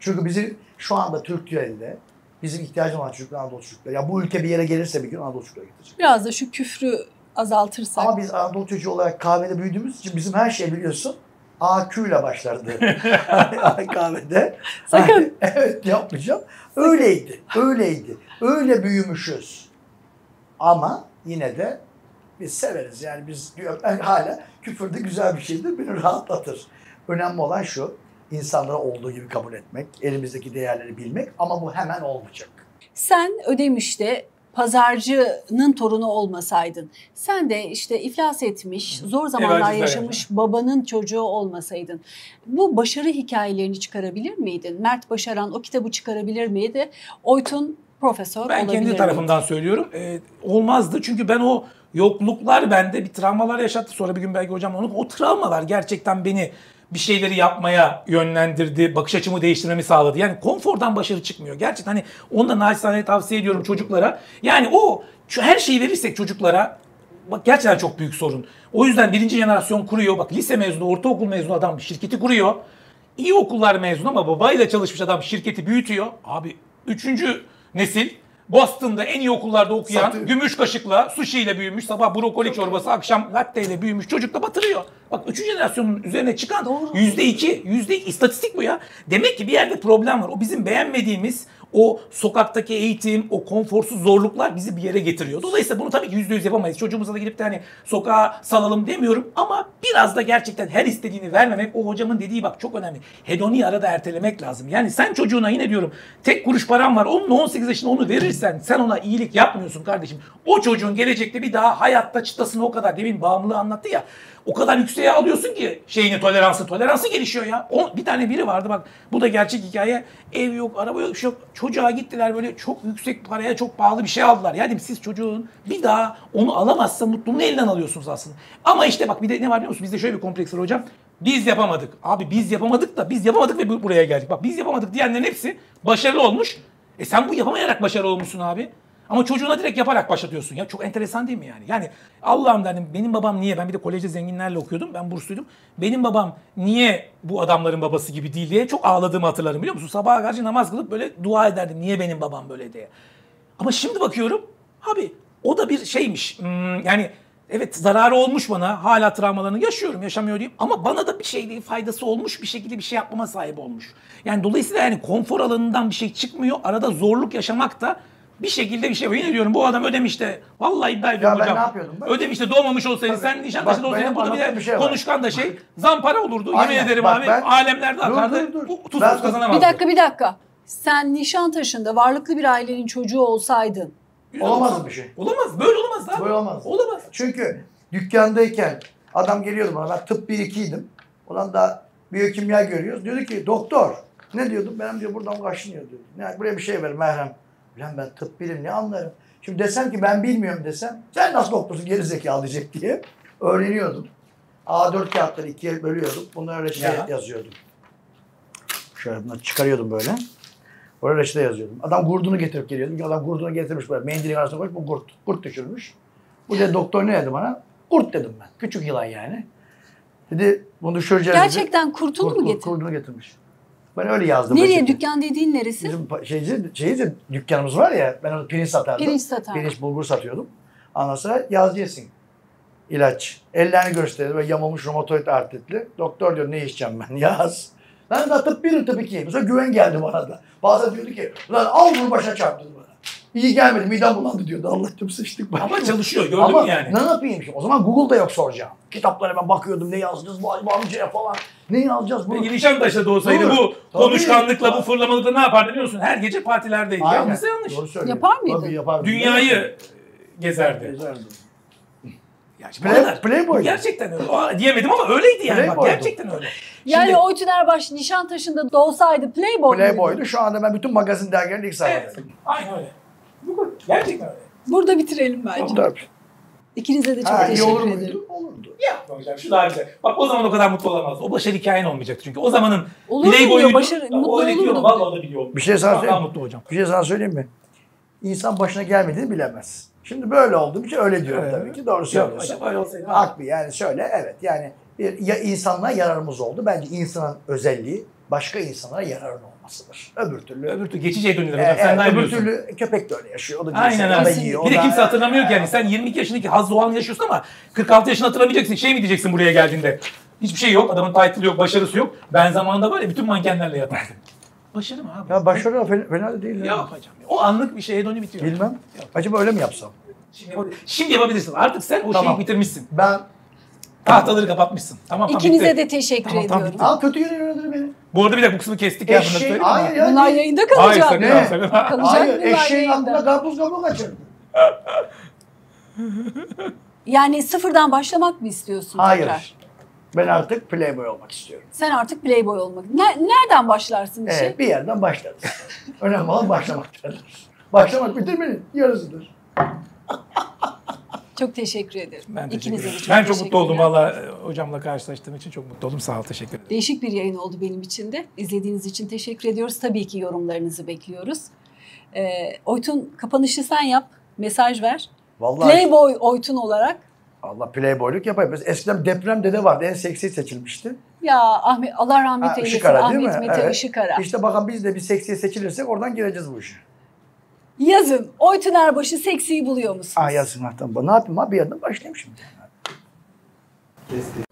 Çünkü bizim şu anda Türkiye'de bizim ihtiyacımız olan çocuklar Anadolu çocukları. Ya bu ülke bir yere gelirse bir gün Anadolu çocukları gidecek. Biraz da şu küfrü azaltırsak. Ama biz Anadolu çocuğu olarak kahvede büyüdüğümüz için bizim her şey biliyorsun AQ ile başlardı. Kahvede. Sakın. Evet yapmayacağım. Öyleydi. Öyle büyümüşüz. Ama yine de biz severiz. Yani biz hala küfür de güzel bir şeydir. Beni rahatlatır. Önemli olan şu. İnsanları olduğu gibi kabul etmek. Elimizdeki değerleri bilmek. Ama bu hemen olmayacak. Sen Ödemiş'te pazarcının torunu olmasaydın, sen de işte iflas etmiş, zor zamanlar Evvelcizler yaşamış babanın çocuğu olmasaydın, bu başarı hikayelerini çıkarabilir miydin? Mert Başaran o kitabı çıkarabilir miydi? Oytun profesör Ben olabilir kendi miydi? tarafımdan söylüyorum. Olmazdı çünkü ben o yokluklar bende bir travmalar yaşattı. Sonra bir gün belki hocam o travmalar gerçekten beni bir şeyleri yapmaya yönlendirdi. Bakış açımı değiştirmemi sağladı. Yani konfordan başarı çıkmıyor. Gerçekten hani onu da naçizane tavsiye ediyorum çocuklara. Yani her şeyi verirsek çocuklara bak gerçekten çok büyük sorun. O yüzden birinci jenerasyon kuruyor. Bak lise mezunu, ortaokul mezunu adam şirketi kuruyor. İyi okullar mezunu ama babayla çalışmış adam şirketi büyütüyor. Abi 3. nesil Boston'da en iyi okullarda okuyan, Satıyor. gümüş kaşıkla, sushi ile büyümüş, sabah brokoli çorbası, akşam latte ile büyümüş çocuk da batırıyor. Bak 3. jenerasyonun üzerine çıkan Doğru. %2 istatistik bu ya. Demek ki bir yerde problem var. O bizim beğenmediğimiz o sokaktaki eğitim, o konforsuz zorluklar bizi bir yere getiriyor. Dolayısıyla bunu tabii ki %100 yapamayız. Çocuğumuza da gidip de hani sokağa salalım demiyorum ama biraz da gerçekten her istediğini vermemek, o hocamın dediği bak çok önemli. Hedoniyi arada ertelemek lazım. Yani sen çocuğuna yine diyorum tek kuruş param var. Onun 18 yaşında onu verirsen sen ona iyilik yapmıyorsun kardeşim. O çocuğun gelecekte bir daha hayatta çıtasını o kadar demin bağımlılığı anlattı ya. O kadar yükseğe alıyorsun ki toleransı gelişiyor ya. Bir tane biri vardı bak bu da gerçek hikaye. Ev yok, araba yok, bir şey yok. Çocuğa gittiler böyle çok yüksek paraya çok pahalı bir şey aldılar. Yani siz çocuğun bir daha onu alamazsa mutluluğunu elinden alıyorsunuz aslında. Ama işte bak bir de ne var biliyor musun? Bizde şöyle bir kompleks var hocam. Biz yapamadık. Abi biz yapamadık ve buraya geldik. Bak biz yapamadık diyenlerin hepsi başarılı olmuş. Sen bu yapamayarak başarılı olmuşsun abi. Ama çocuğuna direkt yaparak başlatıyorsun ya. Çok enteresan değil mi yani? Yani Allah'ım derdim benim babam niye? Ben bir de kolejde zenginlerle okuyordum. Ben bursluydum. Benim babam niye bu adamların babası gibi değil diye çok ağladığımı hatırlarım biliyor musun? Sabaha karşı namaz kılıp böyle dua ederdim. Niye benim babam böyle diye. Ama şimdi bakıyorum abi o da bir şeymiş. Yani evet zararı olmuş bana. Hala travmalarını yaşıyorum. Yaşamıyor diyeyim. Ama bana da bir şeyde faydası olmuş. Bir şekilde bir şey yapmama sahip olmuş. Yani dolayısıyla yani konfor alanından bir şey çıkmıyor. Arada zorluk yaşamak da bir şekilde bir şey var. Yine diyorum bu adam Ödemiş'te. Vallahi iddia ediyorum ben hocam. ne yapıyordum ben? Ödemiş'te doğmamış olsaydın Tabii. sen Nişantaşı'da Bak, olsaydın benim burada bir anlattığım de bir şey var. konuşkan da zampara olurdu. Aynen. Yemin ederim Bak, abi ben- alemlerde akardı. Dur. Tuzsuz Ben- kazanamazdı. Bir dakika. Sen Nişantaşı'nda varlıklı bir ailenin çocuğu olsaydın. Olamaz bir şey. Olamaz. Böyle olamaz abi. Böyle olmaz. Olamaz. Çünkü dükkandayken adam geliyordu bana. Ben tıp 1-2'ydim. Ulan da biyokimya görüyoruz. Diyordu ki doktor. Ne diyordum? Benim diyor buradan kaşınıyor diyordu. Yani buraya bir şey ver merhem. Ulan ben tıp bilim ne anlarım. Şimdi desem ki ben bilmiyorum desem. Sen nasıl doktorsun geri zekalı diyecek diye. Öğreniyordum. A4 kağıtları 2'ye bölüyordum. Bunları reçete yazıyordum. Şöyle bunları çıkarıyordum böyle. Oraya reçete yazıyordum. Adam gurdunu getirip geliyordu. Adam gurdunu getirmiş böyle. Mendilin arasına koymuş. Bu gurt düşürmüş. Bu da doktor ne dedi bana? Kurt dedim ben. Küçük yılan yani. Dedi bunu düşüreceğiz. Gerçekten kurtunu mu getirdi? Kurtunu getirmiş. Ben öyle yazdım. Nereye? reçete. Dükkan dediğin neresi? Bizim şeyde dükkanımız var ya, ben onu pirinç satardım. Pirinç satar. Pirinç bulgur satıyordum. Ondan sonra yazacaksın. İlaç. Ellerini gösterdi ve yamulmuş romatoid artritli. Doktor diyor ne içeceğim ben? Yaz. Ben de tıp 1, tıp 2. Mesela güven geldi bana da. Bazen diyordu ki lan al bunu başa çarp dedi bana. İyi gelmedi, midem bulandı diyordu. Allah'ım sıçtık. Ama çalışıyor, gördün Ama mü yani? ne yapayım şimdi? O zaman Google'da yok soracağım. Kitaplara ben bakıyordum, ne yazdınız bu amcaya falan. Ne yazacağız bunu? Peki Nişantaşı'da da olsaydı Doğru. bu Tabii. konuşkanlıkla, bu fırlamalıkla ne yapardı biliyor musun? Her gece partilerdeydi. Aynen. Yanlışsa yanlış. Doğru söylüyor. Yapar mıydı? Tabii yapardı. Dünyayı gezerdi. Gezerdi. Ya şimdi oralar- Playboy. Gerçekten öyle. Diyemedim ama öyleydi yani. Bak, Playboy'du. gerçekten öyle. Yani Şimdi- Oytun Erbaş Nişantaşı'nda doğsaydı Playboy muydu? Playboy'du. Şu anda ben bütün magazin dergilerinde ilk Evet. sayfadayım. Aynen öyle. Gerçekten öyle. Burada bitirelim bence. Tabii. İkinize de çok Ha, iyi olur teşekkür ederim. muydu? Olurdu. Yapma hocam, şu daha güzel. Bak o zaman o kadar mutlu olamazdı. O başarı hikayen olmayacaktı çünkü. O zamanın Olur mu Playboy'u diyor, mutlu o öyle diyor, olurdu. vallahi da biliyor. Bir şey sana Daha söyleyeyim. mutlu hocam. Bir şey sana söyleyeyim mi? İnsan başına gelmediğini bilemez. Şimdi böyle oldu. Bir şey öyle diyorum Evet. tabii ki. Doğru Yok söylüyorsun. hocam öyle olsaydı. Haklı yani şöyle evet yani ya insanlığa yararımız oldu. Bence insanın özelliği başka insanlara yararın olmasıdır. Öbür türlü Öbür türlü geçiciye dönüyor hocam. Sen daha öbür biliyorsun. türlü köpek de öyle yaşıyor. O da Aynen cinsel, o da öyle. yiyor. Bir de o da- kimse hatırlamıyor ki yani. Sen 22 yaşındaki Haz Doğan yaşıyorsun ama 46 yaşını hatırlamayacaksın. Şey mi diyeceksin buraya geldiğinde? Hiçbir şey yok. Adamın title yok, başarısı yok. Ben zamanında böyle bütün mankenlerle yatardım. Başarı mı abi? Ya başarı fena da değil. ya. Yok hocam. O anlık bir şeye dönü bitiyor. Bilmem. Acaba öyle mi yapsam? Şimdi yapabilirsin. Artık sen o Tamam. şeyi bitirmişsin. Ben Tahtaları kapatmışsın. Tamam tamam. İkinize bitti. de teşekkür Tamam, tamam, ediyorum. bitti. al kötü yönü beni. Bu arada bir dakika bu kısmı kestik ya. Bunları Eşeğin, söyleyeyim mi? hayır ya. Bunlar değil. yayında Hayır kalacak. sakın Ne? ha, sakın ha. Kalacak Hayır bunlar eşeğin yayında. aklına karpuz kabuğu kaçırdı. Yani sıfırdan başlamak mı istiyorsun Hayır. tekrar? Ben artık playboy olmak istiyorum. Sen artık Playboy olmak. Nereden başlarsın işe? Evet, bir yerden başlarız. Önemli olan başlamaktır. Başlamak bitirmenin yarısıdır. Çok teşekkür ederim. Ben teşekkür İkinize de ederim. çok Ben çok mutlu oldum teşekkürler. valla hocamla karşılaştığım için çok mutlu oldum. Sağ ol, teşekkür ederim. Değişik bir yayın oldu benim için de. İzlediğiniz için teşekkür ediyoruz. Tabii ki yorumlarınızı bekliyoruz. Oytun kapanışı sen yap. Mesaj ver. Vallahi Playboy Oytun olarak. Allah playboyluk yapayım. Biz eskiden Deprem Dede vardı. En seksi seçilmişti. Ya Ahmet, Allah rahmet Ha, eylesin. Işıkara değil mi? Ahmet Mete Evet. Işıkara. İşte bakalım biz de bir seksiye seçilirsek oradan gireceğiz bu işe. Yazın. Oytun Erbaş'ı seksiyi buluyor musunuz? Yazsın tamam. Ne yapayım abi bir yerden başlayayım şimdi. Kestik.